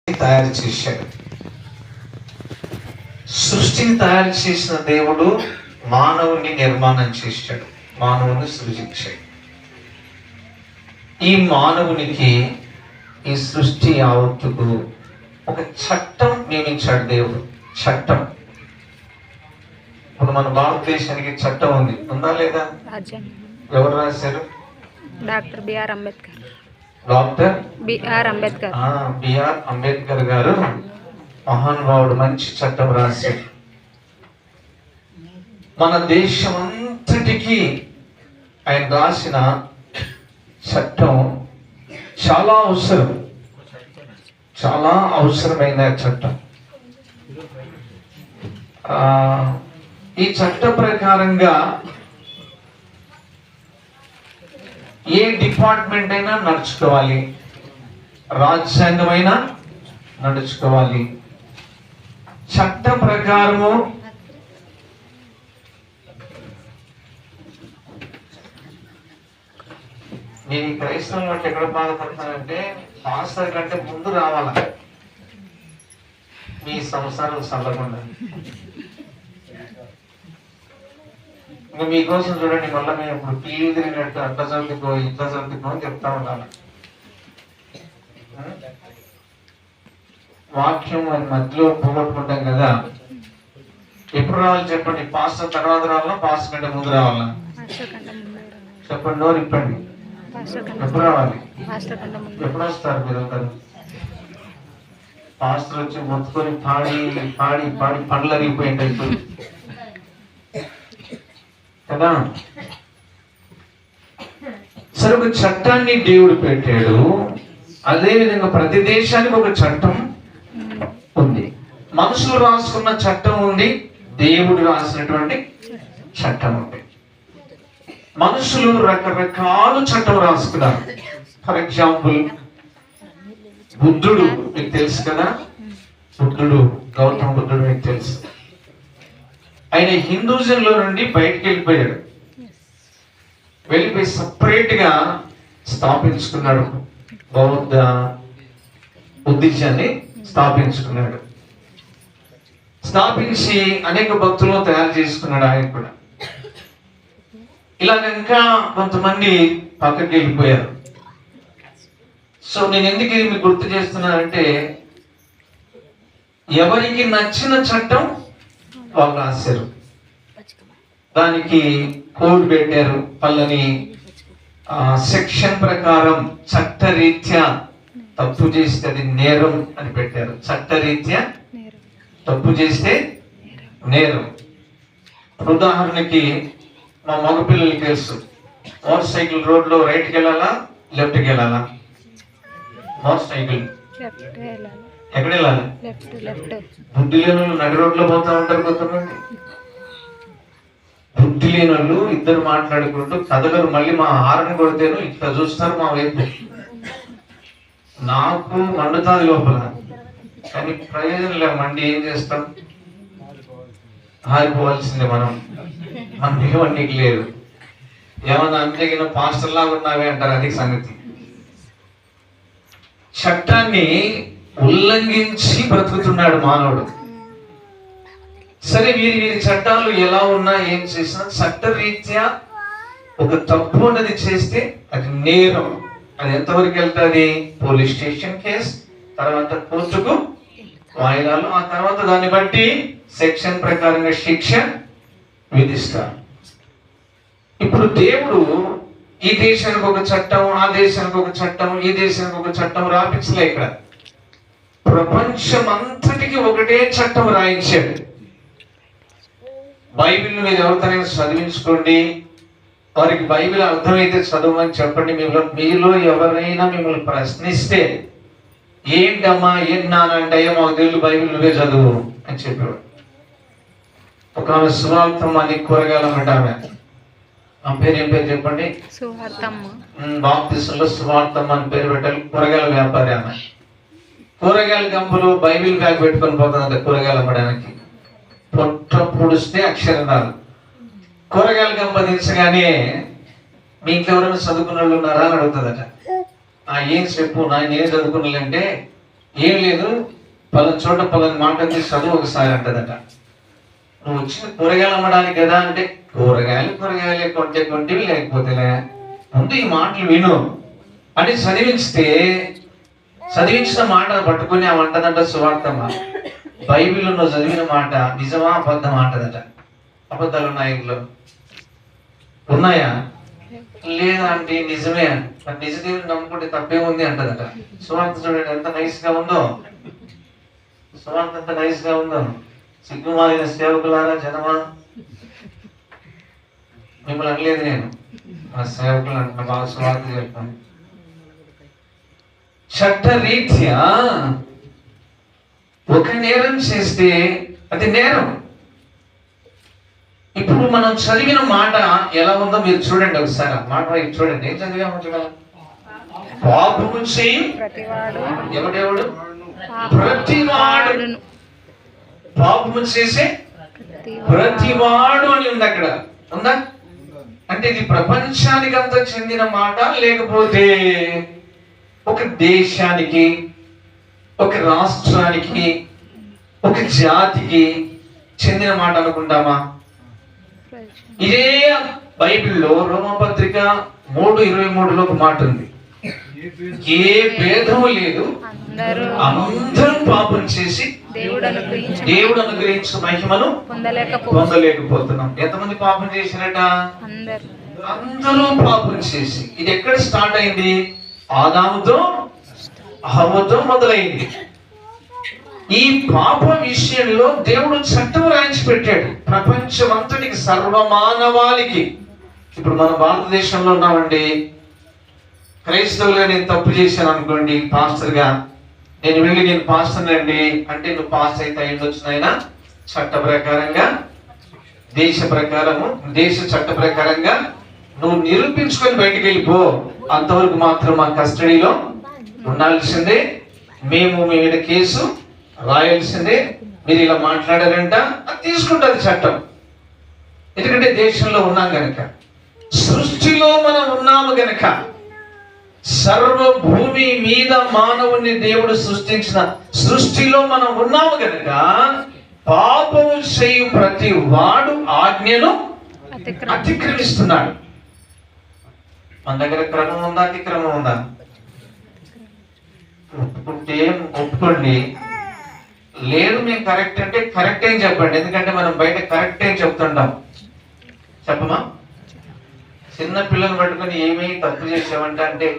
తయారు చేశాడు. సృష్టిని తయారు చేసిన దేవుడు మానవుని నిర్మాణం చేశాడు, మానవుని సృజించాడు. ఈ మానవునికి ఈ సృష్టి యావత్తుకు ఒక చట్టం నియమించాడు దేవుడు. చట్టం. ఇప్పుడు మన భారతదేశానికి చట్టం ఉంది, ఉందా లేదా? ఎవరు రాశారు? Doctor B R Ambedkar. Doctor B R Ambedkar. B R Ambedkar garu మహానుభావుడు మంచి చట్టం రాశారు. మన దేశం అంతటికీ ఆయన రాసిన చట్టం చాలా అవసరం, చాలా అవసరమైన చట్టం. ఈ చట్ట ప్రకారంగా ఏ డిపార్ట్మెంట్ అయినా నడుచుకోవాలి, రాజ్యాంగం అయినా నడుచుకోవాలి. చట్ట ప్రకారము నేను ఈ క్రైస్తవుల బట్టి ఎక్కడ బాధపడతానంటే, పాస్టర్ కంటే ముందు రావాల మీ సంసారం చల్లకుండా. ఇంకా మీకోసం చూడండి, మళ్ళీ మేము ఇప్పుడు టీవీ తిరిగినట్టు అట్లా చదువుకో ఇట్లా చదువుకో అని చెప్తా ఉండాలి. వాక్యం అని మధ్యలో పోగొట్టుకుంటాం కదా. ఎప్పుడు రావాలి చెప్పండి? పాస్టర్ తర్వాత రావాలా, పాస్టర్ కంటే ముందు రావాలా? చెప్పండి, నోరు ఇప్పండి. ఎప్పుడు రావాలి? ఎప్పుడు వస్తారు మీరు అందరు? పాస్టర్ వచ్చి మొత్తుకొని పాడి పాడి పాడి పండ్లు అరిగిపోయింటాయి కదా. సరే, ఒక చట్టాన్ని దేవుడు పెట్టాడు. అదే విధంగా ప్రతి దేశానికి ఒక చట్టం ఉంది. మనుషులు రాసుకున్న చట్టం ఉంది, దేవుడు రాసినటువంటి చట్టం ఉంది. మనుషులు రకరకాల చట్టం రాసుకున్నారు. ఫర్ ఎగ్జాంపుల్, బుద్ధుడు మీకు తెలుసు కదా. బుద్ధుడు, గౌతమ బుద్ధుడు మీకు తెలుసు. ఆయన హిందూజం లో నుండి బయటికి వెళ్ళిపోయాడు. వెళ్ళిపోయి సపరేట్ గా స్థాపించుకున్నాడు, బౌద్ధ బుద్ధిజాన్ని స్థాపించుకున్నాడు. స్థాపించి అనేక భక్తులను తయారు చేసుకున్నాడు ఆయన కూడా. ఇలాగ ఇంకా కొంతమంది పక్కకి వెళ్ళిపోయారు. సో నేను ఎందుకు ఇది మీకు గుర్తు చేస్తున్నానంటే, ఎవరికి నచ్చిన చట్టం వాళ్ళు రాశారు, దానికి కోడ్ పెట్టారు. పల్లని సెక్షన్ ప్రకారం చట్టరీత్యా తప్పు చేస్తే అది నేరం అని పెట్టారు. చట్టరీత్యా తప్పు చేస్తే నేరం. ఉదాహరణకి మా మగ పిల్లలకి తెలుసు, మోటార్ సైకిల్ రోడ్ లో రైట్కి వెళ్ళాలా, లెఫ్ట్కి వెళ్ళాలా? మోటార్ సైకిల్ ఎక్కడ వెళ్ళాలి? బుద్ధి లేని వాళ్ళు నడి రోడ్ లో పోతా ఉంటారు కొంతమంది. బుద్ధి లేని వాళ్ళు ఇద్దరు మాట్లాడుకుంటూ కదలరు. మళ్ళీ మా హారన్ కొడితేను ఇట్లా చూస్తారు మా వైపు. నాకు మండుతాది లోపల, కానీ ప్రయోజనం లేదు. మండి ఏం చేస్తాం? ఆగిపోవాల్సిందే. మనం ఏమన్నీకి లేదు. ఏమన్నా అంతేగిన పాస్టర్ లాగా ఉన్నావే అంటారు. అది సంగతి. చట్టాన్ని ఉల్లంఘించి బ్రతుకుతున్నాడు మానవుడు. సరే, వీరి చట్టాలు ఎలా ఉన్నా ఏం చేసినా చట్టరీత్యా ఒక తప్పు అన్నది చేస్తే అది నేరం. అది ఎంతవరకు వెళ్తుంది? పోలీస్ స్టేషన్ కేసు, తర్వాత కోర్టుకు వాయిదాలు, ఆ తర్వాత దాన్ని బట్టి సెక్షన్ ప్రకారంగా శిక్ష విధిస్తారు. ఇప్పుడు దేవుడు ఈ దేశానికి ఒక చట్టం, ఆ దేశానికి ఒక చట్టం, ఈ దేశానికి ఒక చట్టం రాపించలే. ఇక్కడ ప్రపంచం అంతటికి ఒకటే చట్టం రాయించాడు. బైబిల్ మీరు ఎవరితోనైనా చదివించుకోండి, వారికి బైబిల్ అర్థమైతే చదవమని చెప్పండి. మీలో ఎవరైనా మిమ్మల్ని ప్రశ్నిస్తే ఏంటమ్మా ఏం నానంటే, మాకు తెలుగు, బైబిల్ నువ్వే చదువు అని చెప్పేవాడు. ఒక ఆమె సువార్తమ్మ అని కూరగాయలు అన్నమాట. ఆమె పేరు ఏం పేరు చెప్పండి? బాప్తిసంలో సువార్తమ్మ అని పేరు పెట్టాలి. కూరగాయల వ్యాపారి ఆమె. కూరగాయల గంపలు బైబిల్ బ్యాగ్ పెట్టుకొని పోతుందంట కూరగాయలు అమ్మడానికి. పొట్ట పొడిస్తే అక్షరం రాదు. కూరగాయల గంప దించగానే మీ ఇంట్లో ఎవరైనా చదువుకున్న వాళ్ళు ఉన్నారా అని అడుగుతుందట. ఏం చెప్పు, నేను చదువుకున్నానంటే ఏం లేదు, పలానా చోట పలానా మాట తీసి చదువు ఒకసారి అంటదట. నువ్వు వచ్చిన కూరగాయలు అమ్మడానికి కదా అంటే, కూరగాయలు కొంటివి లేకపోతేలే, ముందు ఈ మాటలు విను అని చదివించిన మాట పట్టుకుని ఆ వంటదంట సువార్తమ్మ, బైబిల్లో నువ్వు చదివిన మాట నిజమా అబద్ధం అంటదట. అబద్ధాలు ఉన్నాయి ఇంట్లో ఉన్నాయా? లేదా అంటే నిజమే, మరి నిజ దేవుని నమ్ముకుంటే తప్పే ఉంది అంటదట. సువార్త చూడండి ఎంత నైస్ గా ఉందో, సువార్త ఎంత నైస్ గా ఉందో. సిగ్గుమాలిన సేవకులారా జనమా, మిమ్మల్ని అనలేదు నేను, మా సేవకులు అంటున్నా, బాగా సువార్త చెప్తాను. చట్టరీత్యా ఒక నేరం చేస్తే అది నేరం. ఇప్పుడు మనం చదివిన మాట ఎలా ఉందో మీరు చూడండి ఒకసారి. ఆ మాట చూడండి, ఏం చదివాము? పాపము చేయి ఎవడెవడు? ప్రతివాడు. పాపము చేసే ప్రతివాడు అని ఉంది అక్కడ, ఉందా? అంటే ఇది ప్రపంచానికి అంతా చెందిన మాట, లేకపోతే ఒక దేశానికి, ఒక రాష్ట్రానికి, ఒక జాతికి చెందిన మాట అనుకుంటామా? ఇదే బైబిల్లో రోమపత్రిక 3:23లో ఒక మాట ఉంది, ఏ భేదము లేదు, అందరూ పాపం చేసి దేవుడు అనుగ్రహించిన మహిమను పొందలేకపోతున్నాం. ఎంతమంది పాపం చేసినట? అందరూ పాపం చేసి. ఇది ఎక్కడ స్టార్ట్ అయింది? ఆదాముతో హవ్వతో మొదలైంది. ఈ పాప విషయంలో దేవుడు చట్టం రాయించి పెట్టాడు ప్రపంచమంతటికి, సర్వమానవాళికి. ఇప్పుడు మన భారతదేశంలో ఉన్నామండి, క్రైస్తవులుగా నేను తప్పు చేశాను అనుకోండి, పాస్టర్గా నేను వెళ్ళి నేను పాస్టర్ అండి అంటే, నువ్వు పాస్ అయితే అయ్యొచ్చునైనా చట్ట ప్రకారంగా, దేశ చట్ట ప్రకారంగా నువ్వు నిరూపించుకొని బయటికి వెళ్ళిపో. అంతవరకు మాత్రం మా కస్టడీలో ఉండాల్సిందే, మేము మీ మీద కేసు రాయాల్సిందే. మీరు ఇలా మాట్లాడారంట, అది తీసుకుంటుంది చట్టం. ఎందుకంటే దేశంలో ఉన్నాం గనక, సృష్టిలో మనం ఉన్నాము గనక, సర్వభూమి మీద మానవుని దేవుడు సృష్టించిన సృష్టిలో మనం ఉన్నాము గనక, పాపము చేయు ప్రతి వాడు ఆజ్ఞను అతిక్రమిస్తున్నాడు. మన దగ్గర క్రమం ఉందా, అతిక్రమం ఉందా? ఒప్పుకుంటే ఒప్పుకోండి, లేదు మేము కరెక్ట్ అంటే కరెక్ట్ ఏం చెప్పండి. ఎందుకంటే మనం బయట కరెక్ట్ ఏం చెప్తుంటాం, చెప్పమా? చిన్న పిల్లలు పట్టుకొని ఏమీ తప్పు చేసావంట అంటే,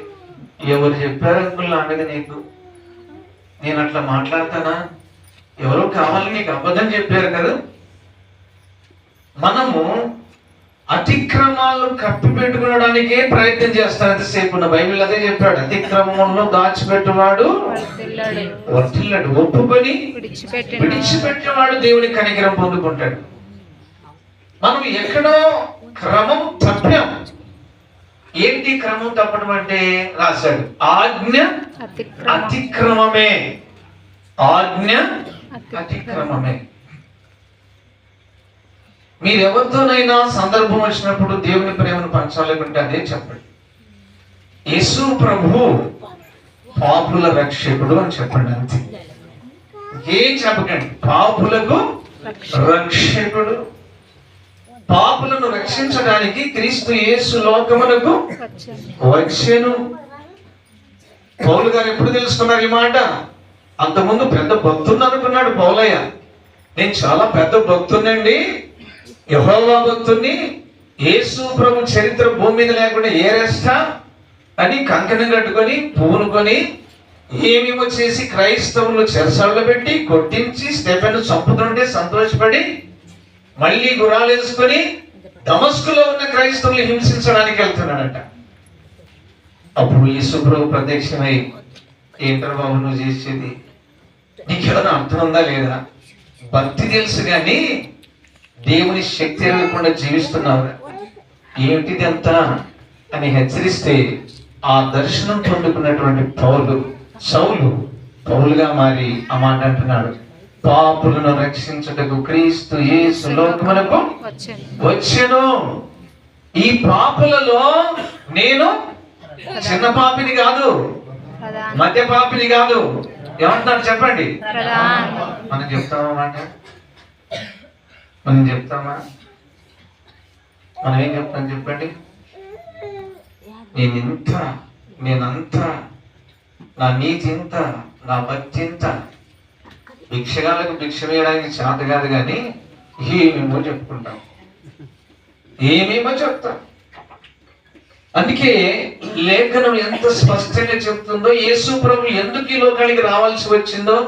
ఎవరు చెప్పారు అంకుల్ నా మీద నీకు? నేను అట్లా మాట్లాడతానా? ఎవరో కావాలని నీకు అబద్ధం చెప్పారు కదా. మనము అతిక్రమాలు కప్పి పెట్టుకోవడానికే ప్రయత్నం చేస్తాను ఎంతసేపు. ఉన్న బైబిల్ అదే చెప్పాడు, అతిక్రమంలో దాచిపెట్టువాడు వర్ధిల్లడు, ఒప్పుకొని విడిచిపెట్టినవాడు దేవుని కనికరం పొందుకుంటాడు. మనం ఎక్కడో క్రమం తప్పాం. ఏంటి క్రమం తప్పడం అంటే? రాశాడు, ఆజ్ఞ అతిక్రమమే, ఆజ్ఞ అతిక్రమమే. మీరెవరితోనైనా సందర్భం వచ్చినప్పుడు దేవుని ప్రేమను పంచాలనుకుంటే అదే చెప్పండి, యేసు ప్రభు పాపుల రక్షకుడు అని చెప్పండి, అంతే. ఏం చెప్పకండి, పాపులకు రక్షకుడు. పాపులను రక్షించడానికి క్రీస్తు యేసు లోకమునకు వచ్చెను. పౌలు గారు ఎప్పుడు తెలుసుకున్నారు ఈ మాట? అంతకుముందు పెద్ద భక్తుని అనుకున్నాడు పౌలయ్య. నేను చాలా పెద్ద భక్తునండి, యెహోవా భక్తుని, యేసు ప్రభు చరిత్ర భూమి మీద లేకుండా ఏరేస్తా అని కంకణం కట్టుకొని పూనుకొని ఏమేమో చేసి క్రైస్తవులు చెరసాల్లో పెట్టి కొట్టించి స్టెఫెను చంపుతుంటే సంతోషపడి మళ్ళీ గుర్రాలు వేసుకొని దమస్కులో ఉన్న క్రైస్తవులు హింసించడానికి వెళ్తున్నాడట. అప్పుడు యేసు ప్రభు ప్రత్యక్షమై, ఏంటర్ బాబు నువ్వు చేసేది, నీకేమైనా అర్థం ఉందా లేదా? భక్తి తెలుసు కానీ దేవుని శక్తి లేకుండా జీవిస్తున్నావు, ఏమిటిది అంతా అని హెచ్చరిస్తే, ఆ దర్శనం పొందుకున్నటువంటి సౌలు పౌలుగా మారి ఆ మాట అంటున్నాడు, పాపులను రక్షించుటకు క్రీస్తు యేసు లోకమునకు వచ్చెను. ఈ పాపులలో నేను చిన్న పాపిని కాదు, మధ్య పాపిని కాదు, ఏమంటున్నారు చెప్పండి. ప్రధాన మనం చెప్తామా మాట? మనం చెప్తామా? మనం ఏం చెప్తాం చెప్పండి? నేనంతా, నా నీతి ఇంత, నా భక్తి ఇంత. భిక్షగాలకు భిక్ష వేయడానికి చేత కాదు కానీ ఏమేమో చెప్పుకుంటాం, ఏమేమో చెప్తాం. అందుకే లేఖనం ఎంత స్పష్టంగా చెప్తుందో, యేసు ప్రభు ఎందుకు ఈ లోకానికి రావాల్సి వచ్చిందో,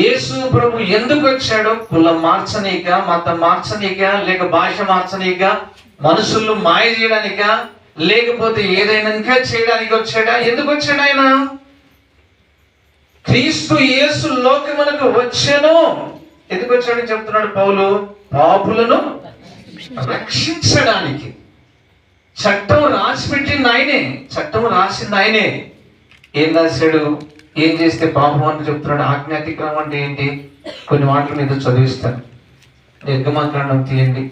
యేసు ప్రభు ఎందుకు వచ్చాడో, కులం మార్చనీక, మతం మార్చనీక, లేక భాష మార్చనీక, మనుషులు మాయ చేయడానిక, లేకపోతే ఏదైనా ఇంకా చేయడానికి వచ్చాడా? ఎందుకు వచ్చాడు ఆయన? క్రీస్తు యేసు లోకమునకు వచ్చాను. ఎందుకు వచ్చాడని చెప్తున్నాడు పౌలు? పాపులను రక్షించడానికి. చట్టం రాసి పెట్టింది ఆయనే, చట్టం రాసింది ఆయనే. ఏం రాశాడు? ఏం చేస్తే పాపం అని చెప్తున్నాడు. ఆజ్ఞాతిక్రమం అంటే ఏంటి? కొన్ని మాటలు మీద చదివిస్తాను. నిర్గమకాండం తీయండి.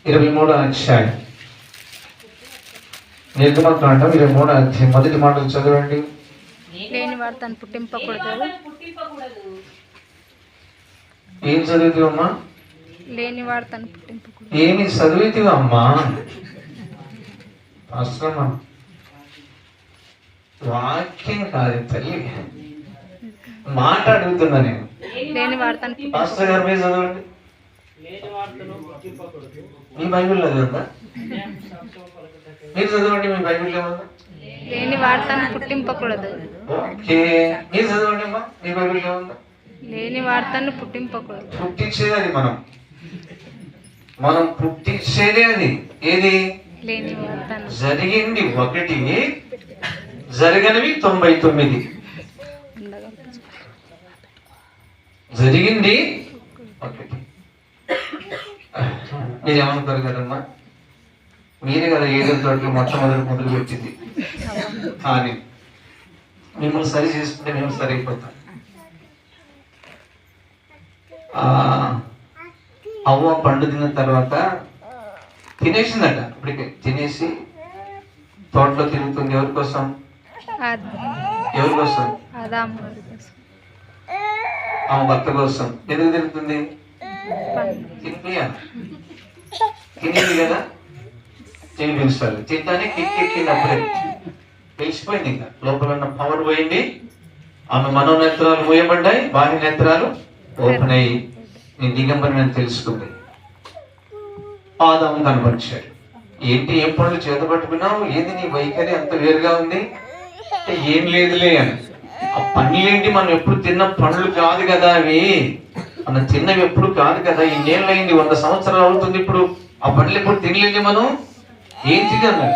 23వ అధ్యాయం. నిర్గమకాండం 23వ అధ్యాయం మొదటి మాటలు చదవండి. లేని వాడు తను పుట్టింపకూడదు. ఏం చదివితివమ్మా? లేని వాడు తను పుట్టింపకూడదు. ఏమి చదివితివా అమ్మా? అసలు వాక్యం కాదు తల్లి, మాట అడుగుతున్నా నేను. లేని వాడు తను పాస్టర్ గారి మీద చదవండి. మీ బైబిల్లో ఉందా? మీరు చదవండి. మీ బైబిల్లో ఉందా? లేని వాడు తను పుట్టింపకూడదు. ఓకే, మీరు చదవండి అమ్మా. మీ బైబిల్లో ఉందా? లేని వాడు తను పుట్టింపకూడదు. పుట్టించేది అది, మనం పుట్టించేదే అది. ఏది? లేని వాడు తను. జరిగింది 1, జరగనివి 99. జరిగింది 1. మీరు ఏమనుకోరు కదమ్మా, మీరే కదా ఏదో తోటలో మొట్టమొదటి పెట్టింది. కానీ మిమ్మల్ని సరి చేసుకుంటే మేము సరైపోతాం. అవ్వ పండు తిన్న తర్వాత తినేసిందట. ఇప్పటికే తినేసి తోటలో తిరుగుతుంది. ఎవరి కోసం? ఎవరి కోసం? ఆమె భర్త కోసం. ఎందుకు తిరుగుతుంది? తినేది కదా, తినిపించాలి. తింటానే కిక్కెక్కినప్పుడే తెలిసిపోయింది. ఇంకా లోపల ఉన్న పవర్ పోయింది. ఆమె మనోనేత్రాలు మూయబడ్డాయి, బాహ్య నేత్రాలు ఓపెన్ అయ్యి నీ దిగంబరి అని తెలుసుకుంది. ఆదాము కనపరిచాడు. ఏంటి, ఏం పనులు చేత పట్టుకున్నావు? ఏంది నీ వైఖరి అంత వేరుగా ఉంది? ఏం లేదులే అని. ఆ పనులేంటి? మనం ఎప్పుడు తిన్న పనులు కాదు కదా అవి, మనం తిన్నవి ఎప్పుడు కాదు కదా. ఇన్నేళ్ళు అయింది, 100 సంవత్సరాలు అవుతుంది. ఇప్పుడు ఆ పనులు ఎప్పుడు తినలేదు మనం. ఏం తిన్నాడు?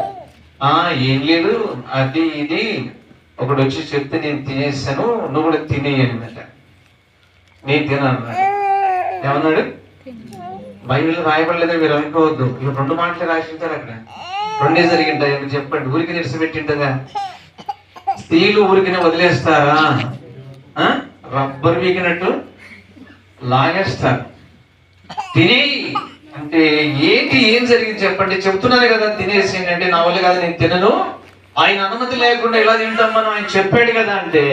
ఏం లేదు, అది ఇది ఒకడు వచ్చి చెప్తే నేను తినేసాను, నువ్వు కూడా తినేయన్నమాట. నేను తినన్నాడు. ఏమన్నాడు? బైబిల్లో రాయబడలేదని మీరు అనుకోవద్దు. ఇవి 2 మాటలు రాసింటారు అక్కడ. 2 జరిగింటాయి. మీరు చెప్పండి. ఊరికి నిడిచిపెట్టింటదా? స్త్రీలు ఊరికినే వదిలేస్తారా? రబ్బర్ వీకినట్టు లాగేస్తారు. తినేయి అంటే ఏంటి? ఏం జరిగింది చెప్పండి. చెప్తున్నాను కదా తినేసి అంటే, నా వల్ల కాదు నేను తినను, ఆయన అనుమతి లేకుండా ఇలా తింటాం మనం, ఆయన చెప్పాడు కదా అంటే,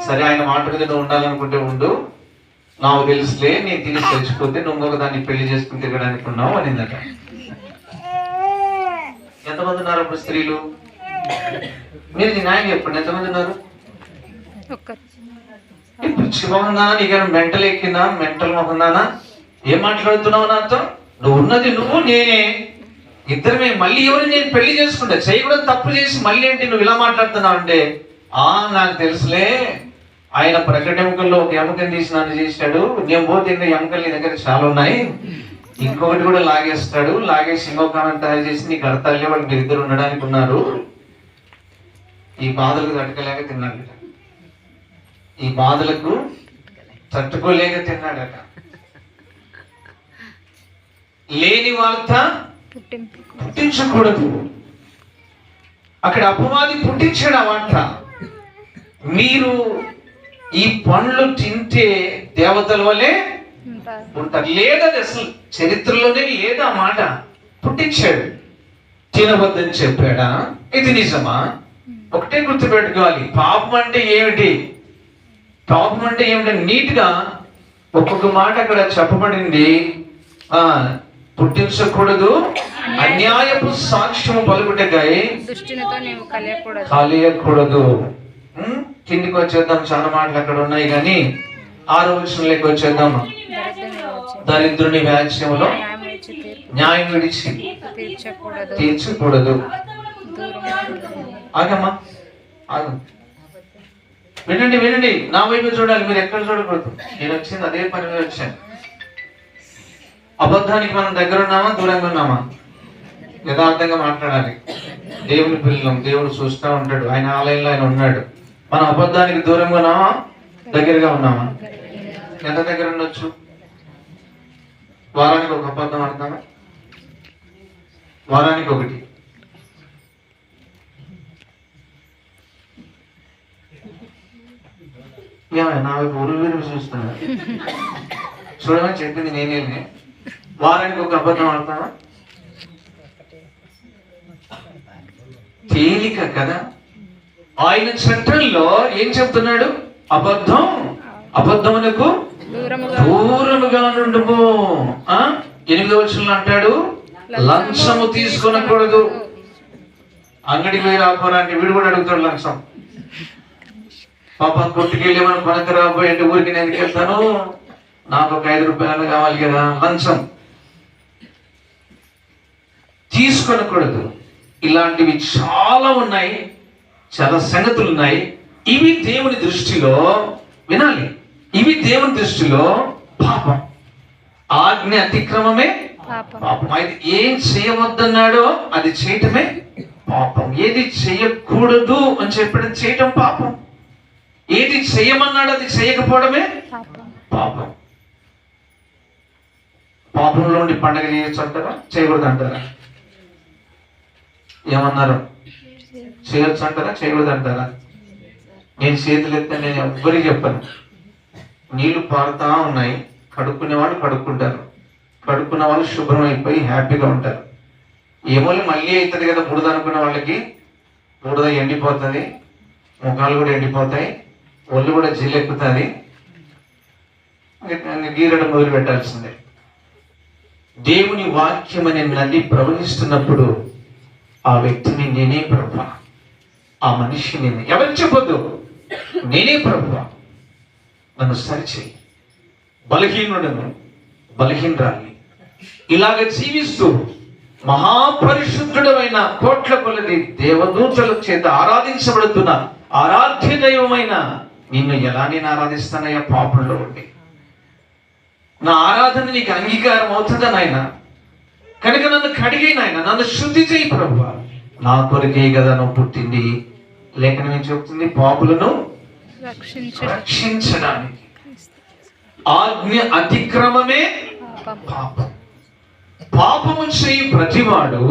సరే ఆయన మాట మీద నువ్వు ఉండాలనుకుంటే ఉండు, నాకు తెలుసులే, నేను తిని చచ్చిపోతే నువ్వు ఇంకొక దాన్ని పెళ్లి చేసుకుని తిరగడానికి ఉన్నావు అనిందట. ఎంతమంది ఉన్నారు అప్పుడు స్త్రీలు? మీరు న్యాయం చెప్పండి, ఎంతమంది ఉన్నారు? పిచ్చి మొహందానా, నీకైనా మెంటల్ ఎక్కిందా? మెంటల్ మొహందానా, ఏం మాట్లాడుతున్నావు నాతో? నువ్వు ఉన్నది నువ్వు, నేనే, ఇద్దరమే. మళ్ళీ ఎవరు నేను పెళ్లి చేసుకుంటా? చేయకూడదు తప్పు చేసి మళ్ళీ ఏంటి నువ్వు ఇలా మాట్లాడుతున్నావు అంటే, నాకు తెలుసులే, ఆయన ప్రకట ఎముకల్లో ఒక ఎముకని తీసి నన్ను చేశాడు, నేను పోతే ఇంకా ఎముకలు నీ దగ్గర చాలా ఉన్నాయి, ఇంకొకటి కూడా లాగేస్తాడు, లాగేసి ఇంకొక తయారు చేసి నీకు అర్థాలే, వాళ్ళు మీరు ఇద్దరు ఉండడానికి ఉన్నారు. ఈ బాధలకు తట్టుకోలేక తిన్నాడట. ఈ బాధలకు తట్టుకోలేక తిన్నాడట. లేని వార్త పుట్టించకూడదు. అక్కడ అపవాది పుట్టించాడు ఆ వార్త. మీరు ఈ పండ్లు తింటే దేవతల వల్లే ఉంటారు. లేదది అసలు చరిత్రలోనే లేదు ఆ మాట. పుట్టించాడు. తినవద్దని చెప్పాడా? ఇది నిజమా? ఒకటే గుర్తుపెట్టుకోవాలి, పాపం అంటే ఏమిటి, పాపం అంటే ఏమిటి నీట్గా ఒక్కొక్క మాట అక్కడ చెప్పబడింది. పుట్టించకూడదు, అన్యాయపు సాక్ష్యము పలుకుటకై దుష్టునితో నీవు కలియకూడదు. కిందికి వచ్చేద్దాం, చాలా మాటలు అక్కడ ఉన్నాయి కానీ 6వ వచనంలోకి వచ్చేద్దాం. దరిద్రుని వ్యాజ్యములో న్యాయం విడిచి తీర్చకూడదు. ఆగమ్మా, ఆగం. వినండి వినండి, నా వైపు చూడాలి, మీరు ఎక్కడ చూడకూడదు. నేను వచ్చింది అదే పని మీద వచ్చాను. అబద్ధానికి మనం దగ్గర ఉన్నామా దూరంగా ఉన్నామా? యథార్థంగా మాట్లాడాలి. దేవుని పిల్లలం, దేవుడు చూస్తూ ఉంటాడు, ఆయన ఆలయంలో ఆయన ఉన్నాడు. మనం అబద్ధానికి దూరంగా ఉన్నామా దగ్గరగా ఉన్నామా? ఎంత దగ్గర ఉండొచ్చు? వారానికి ఒక అబద్ధం ఆడతామా? వారానికి ఒకటి. నా వైపు ఊరు వీరు చూస్తున్నా, చూడమని చెప్పింది నేనే. వారానికి ఒక అబద్ధం ఆడతామా? తేలిక కదా. ఆయన చట్టంలో ఏం చెప్తున్నాడు? అబద్ధమునకు దూరముగా నుండుము. 8వ వచనంలో అంటాడు, లంచము తీసుకొనకూడదు. అంగడికి పోయి రాకపోరానికి వీడు కూడా అడుగుతాడు లంచం. పాప కొట్టుకెళ్ళి మనం కొనక రాబోయే ఊరికి నేను ఎందుకు వెళ్తాను, నాకు ఒక 5 రూపాయలు కావాలి కదా. లంచం తీసుకొనకూడదు. ఇలాంటివి చాలా ఉన్నాయి, చాలా సంగతులు ఉన్నాయి. ఇవి దేవుని దృష్టిలో, వినాలి, ఇవి దేవుని దృష్టిలో పాపం. ఆజ్ఞ అతిక్రమమే పాపం. అయితే ఏం చేయవద్దన్నాడో అది చేయటమే పాపం. ఏది చేయకూడదు అని చెప్పడం చేయటం పాపం. ఏది చేయమన్నాడు అది చేయకపోవడమే పాపం. పాపంలో ఉండి పండగ చేయొచ్చు అంటారా, చేయకూడదు అంటారా? ఏమన్నారు? చేయొచ్చు అంటారా, చేయకూడదు అంటారా? నేను చేతులు ఎత్తే నేను ఎవ్వరికి చెప్పను. నీళ్లు పారుతా ఉన్నాయి, కడుక్కునే వాళ్ళు కడుక్కుంటారు, కడుక్కున్న వాళ్ళు శుభ్రం అయిపోయి హ్యాపీగా ఉంటారు. ఏమో మళ్ళీ అవుతుంది కదా బురద అనుకున్న వాళ్ళకి, బురద ఎండిపోతుంది, ముఖాలు కూడా ఎండిపోతాయి, ఒళ్ళు కూడా జిల్లెక్కుతుంది, గీరడం మొదలు పెట్టాల్సిందే. దేవుని వాక్యం అనే నది ప్రవహిస్తున్నప్పుడు ఆ వ్యక్తిని నేనే ప్రభువా, ఆ మనిషిని ఎవరు చెప్పొద్దు, నేనే ప్రభువా, నన్ను సరిచేయి, బలహీనుడను, బలహీనరాలి. ఇలాగ జీవిస్తూ మహాపరిశుద్ధుడమైన కోట్ల కొలది దేవదూతల చేత ఆరాధించబడుతున్న ఆరాధ్య దైవమైన నిన్ను ఎలా నేను ఆరాధిస్తానయ్యా పాపంలో ఉండి? నా ఆరాధన నీకు అంగీకారం అవుతుందా నాయన? కనుక నన్ను కడిగి నాయన, నన్ను శుద్ధి చేయి ప్రభువా. నా కొరకే కదా నువ్వు పుట్టింది. లేఖనం ఏం చెప్తుంది? పాపులను రక్షించడానికి. ఆజ్ఞ అతిక్రమమే పాపం. పాపము చేయి ప్రతివాడు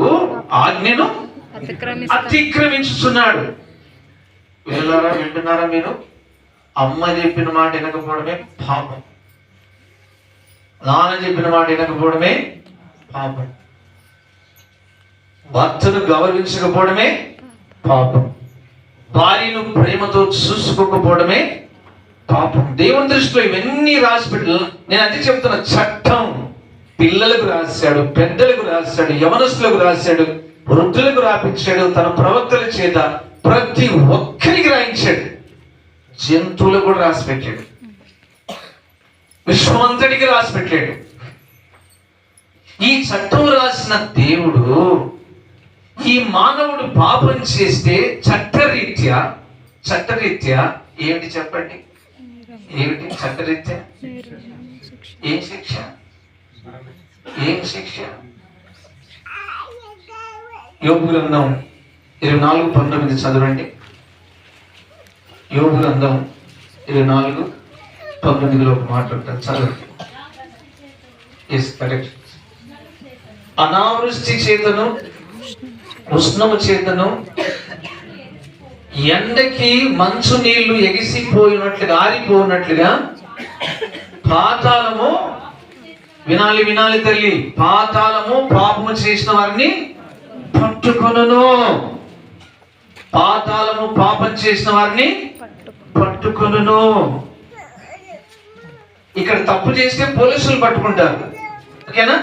ఆజ్ఞను అతిక్రమించుతున్నాడు. వీళ్ళారా, వింటున్నారా మీరు? అమ్మ చెప్పిన మాట వినకపోవడమే పాపం, నాన్న చెప్పిన మాట వినకపోవడమే పాపం, భర్తను గౌరవించకపోవడమే పాపం, భార్యను ప్రేమతో చూసుకోకపోవడమే పాపం. దేవుని దృష్టిలో ఇవన్నీ రాసిపెట్టు. నేను అదే చెప్తున్నా, చట్టం పిల్లలకు రాశాడు, పెద్దలకు రాశాడు, యవనస్తులకు రాశాడు, వృద్ధులకు రాపించాడు, తన ప్రవక్తల చేత ప్రతి ఒక్కరికి రాయించాడు, జంతువులకు కూడా రాసి పెట్టాడు, విశ్వమంతటికి రాసి పెట్టాడు. ఈ చట్టం రాసిన దేవుడు ఈ మానవుడు పాపం చేస్తే చట్టరీత్యా ఏమిటి చెప్పండి? ఏమిటి చట్టరీత్యా? ఏం శిక్ష? ఏం శిక్ష? యోబు గ్రంథం 24:19 చదవండి. యోబు గ్రంథం 24:19 ఒక మాట ఉంటుంది, చదవండి. Yes, correct. అనావృష్టి చేతను ఉష్ణము చేతను ఎండకి మంచు నీళ్లు ఎగిసిపోయినట్లుగా, ఆరిపోయినట్లుగా పాతాళము వినాలి వినాలి తల్లి, పాతాళము పాపము చేసిన వారిని పట్టుకొనును. పాతాళము పాపం చేసిన వారిని పట్టుకొనును. ఇక్కడ తప్పు చేస్తే పోలీసులు పట్టుకుంటారు, ఓకేనా?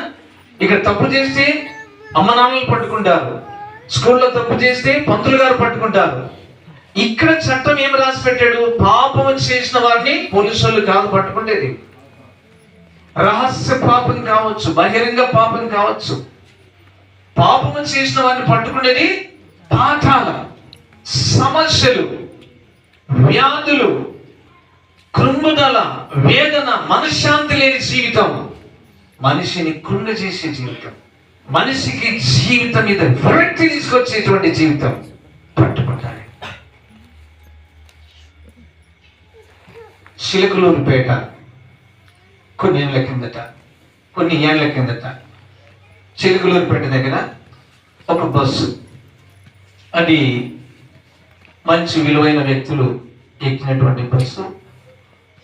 ఇక్కడ తప్పు చేస్తే అమ్మ నాన్నలు పట్టుకుంటారు, స్కూల్లో తప్పు చేస్తే పంతులు గారు పట్టుకుంటారు. ఇక్కడ చట్టం ఏమి రాసి పెట్టాడు? పాపం చేసిన వారిని పోలీసులు కాదు పట్టుకుంటేది. రహస్య పాపం కావచ్చు, బహిరంగ పాపం కావచ్చు, పాపము చేసిన వారిని పట్టుకునేది పాతాళం. సమస్యలు, వ్యాధులు, కృంగుదల, వేదన, మనశ్శాంతి లేని జీవితం, మనిషిని కృంగజేసే జీవితం, మనిషికి జీవితం మీద విరక్తి తీసుకొచ్చేటువంటి జీవితం పట్టుకుంటాడు. చిలకలూరుపేట కొన్ని ఏళ్ల కిందట చిలకలూరుపేట దగ్గర ఒక బస్సు, అది మంచి విలువైన వ్యక్తులు ఎక్కినటువంటి బస్సు,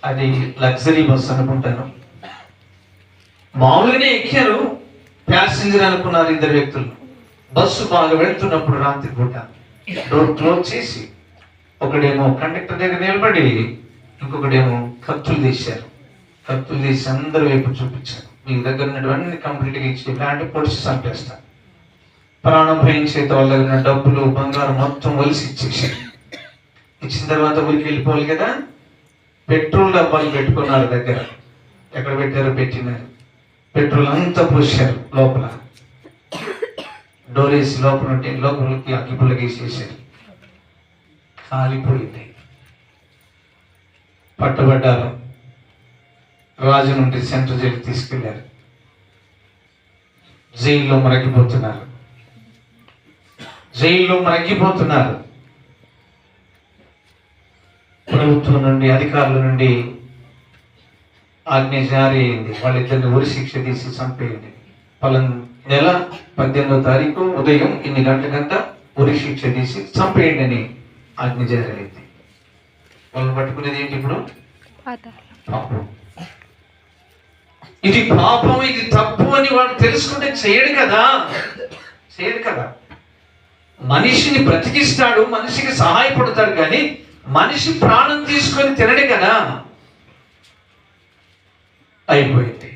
అది లగ్జరీ బస్సు అనుకుంటాను. మామూలుగానే ఎక్కారు, ప్యాసింజర్ అనుకున్నారు ఇద్దరు వ్యక్తులు. బస్సు బాగా వెళ్తున్నప్పుడు రాత్రి పూట డోర్ క్లోజ్ చేసి ఒకడేమో కండక్టర్ దగ్గర నిలబడి ఇంకొకడేమో కత్తులు తీశారు. కత్తులు తీసి అందరి వైపు చూపించారు. మీ దగ్గర ఉన్నటువంటి కంప్లీట్గా ఇచ్చి ఇలాంటి పొడిచి చంపేస్తారు. ప్రాణం భయం చేత వాళ్ళ దగ్గర డబ్బులు బంగారం మొత్తం వలిసి ఇచ్చేసారు. ఇచ్చిన తర్వాత ఊరికి వెళ్ళిపోవాలి కదా, పెట్రోల్ డబ్బాలు పెట్టుకున్నారు దగ్గర. ఎక్కడ పెట్టారో పెట్టినారు. పెట్రోల్ అంతా పోసారు లోపల, డోర్ వేసి లోపల ఉంటే లోపలికి అగ్గిపుల్లకి వేసేసారు. కాలిపోయింది. పట్టుబడ్డారు. రాజు నుండి సెంట్రల్ జైలు తీసుకెళ్లారు. జైల్లో మరగిపోతున్నారు. ప్రభుత్వం నుండి, అధికారుల నుండి ఆజ్ఞ జారీ అయింది. వాళ్ళిద్దరిని ఉరి శిక్ష తీసి చంపేయండి. పలానా నెల 18వ తారీఖు ఉదయం ఇన్ని గంటలకంతా ఉరి శిక్ష తీసి చంపేయండి అని ఆజ్ఞ జారీ అయింది. వాళ్ళు పట్టుకునేది ఏంటి ఇప్పుడు? పాపం. ఇది పాపం, ఇది తప్పు అని వాడు తెలుసుకుంటే చేయడు కదా. మనిషిని బ్రతికిస్తాడు, మనిషికి సహాయపడతాడు, కానీ మనిషి ప్రాణం తీసుకొని తినడు కదా. అయిపోయింది.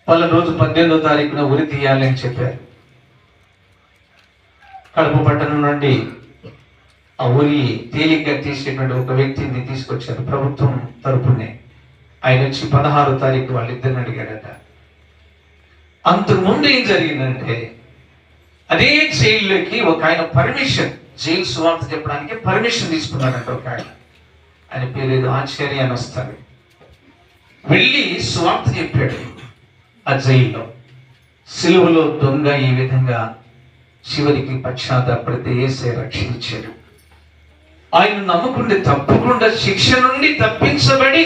వాళ్ళ రోజు 18వ తారీఖున ఉరి తీయాలని చెప్పారు. కడప పట్టణం నుండి ఆ ఉరి తేలిగ్గా తీసేటువంటి ఒక వ్యక్తిని తీసుకొచ్చారు ప్రభుత్వం తరపునే. ఆయన వచ్చి 16వ తారీఖు వాళ్ళిద్దరిని అడిగాడట. అంతకుముందు ఏం జరిగిందంటే, అదే జైల్లోకి ఒక ఆయన పర్మిషన్, జైలు సువార్త చెప్పడానికి పర్మిషన్ తీసుకున్నాడంట ఒక ఆయన. ఆయన పేరు ఏదో ఆచార్య అని వస్తారు. వెళ్ళి సువార్త చెప్పాడు ఆ జైల్లో. సిలువలో దొంగ ఈ విధంగా చివరికి పశ్చాత్తాపడితే యేసయ్య రక్షించాడు. ఆయన నమ్ముకుంటే తప్పకుండా శిక్ష నుండి తప్పించబడి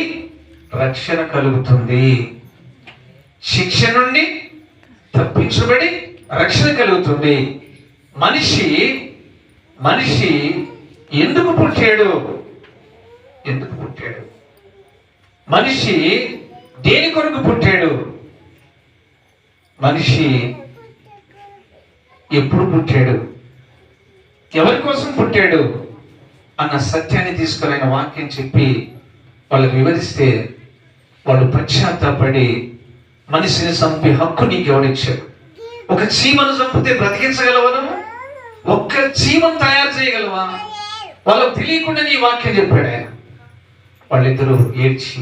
రక్షణ కలుగుతుంది. శిక్ష నుండి తప్పించబడి రక్షణ కలుగుతుంది. మనిషి ఎందుకు పుట్టాడు? మనిషి దేని కొరకు పుట్టాడు? మనిషి ఎప్పుడు పుట్టాడు? ఎవరి కోసం పుట్టాడు అన్న సత్యాన్ని తీసుకుని ఆయన వాక్యం చెప్పి వాళ్ళకి వివరిస్తే వాళ్ళు పశ్చాత్తాపడి, మనిషిని చంపే హక్కు నీకు ఎవడిచ్చాడు? ఒక చీమను చంపితే బ్రతికించగలవా? ఒక్క చీమను తయారు చేయగలవా? వాళ్ళకు తెలియకుండా నీ వాక్యం చెప్పాడు ఆయన. వాళ్ళిద్దరూ ఏడ్చి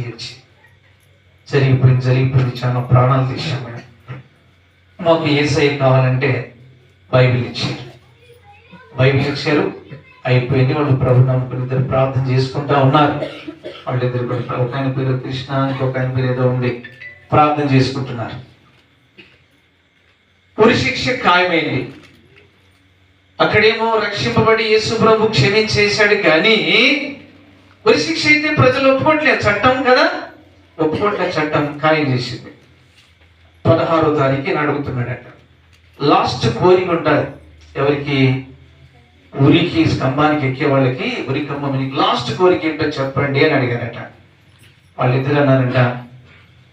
జరిగిపోయింది, చాలా ప్రాణాలు తీశాము. మాకు యేసయ్య కావాలంటే బైబిల్ ఇచ్చారు. అయిపోయింది. వాళ్ళు ప్రభు నమ్ముకుని ఇద్దరు ప్రార్థన చేసుకుంటా ఉన్నారు. వాళ్ళిద్దరు కూడా, ఒక ఆయన పేరు కృష్ణ, ఇంకొక ఆయన పేరు ఏదో ఉంది, ప్రార్థన చేసుకుంటున్నారు. ఉరి శిక్ష ఖాయమైంది. అక్కడేమో రక్షింపబడి యేసు ప్రభు క్షమించేశాడు, కానీ ఉరి శిక్ష అయితే ప్రజలు ఒప్పుకోవట్లేదు. చట్టం కదా, ఒప్పుకోవట్లేదు. చట్టం ఖాయం చేసింది. 16వ తారీఖు అడుగుతున్నాడట. లాస్ట్ కోరిక ఉంటుంది ఎవరికి? ఉరికి స్తంభానికి ఎక్కే వాళ్ళకి, ఉరి కంబం లాస్ట్ కోరిక ఏంటో చెప్పండి అని అడిగారట. వాళ్ళిద్దరు అన్నారంట,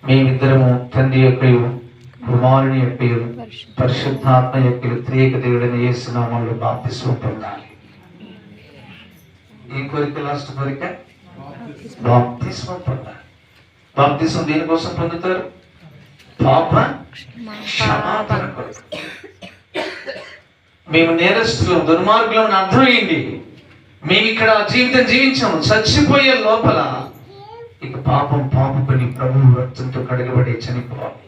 మేమిద్దరము తండ్రి యొక్కయు కుమారుని యొక్కయు పరిశుద్ధాత్మ యొక్క త్రియేక దేవుడైన యేసు నామములో బాప్తిస్మం పొందాలి. ఏం కోరిక? లాస్ట్ కోరిక బాప్తిస్మం పొందాలి. బాప్తిస్మం దేనికోసం పొందుతారు? పాప క్షమాపణ కొరకు. మేము నేరస్తులు దుర్మార్గులం అని అర్థమైంది. మేము ఇక్కడ జీవితం జీవించాము, చచ్చిపోయే లోపల ఇక పాపని ప్రభు రక్తంతో కడగబడి చనిపోవాలి.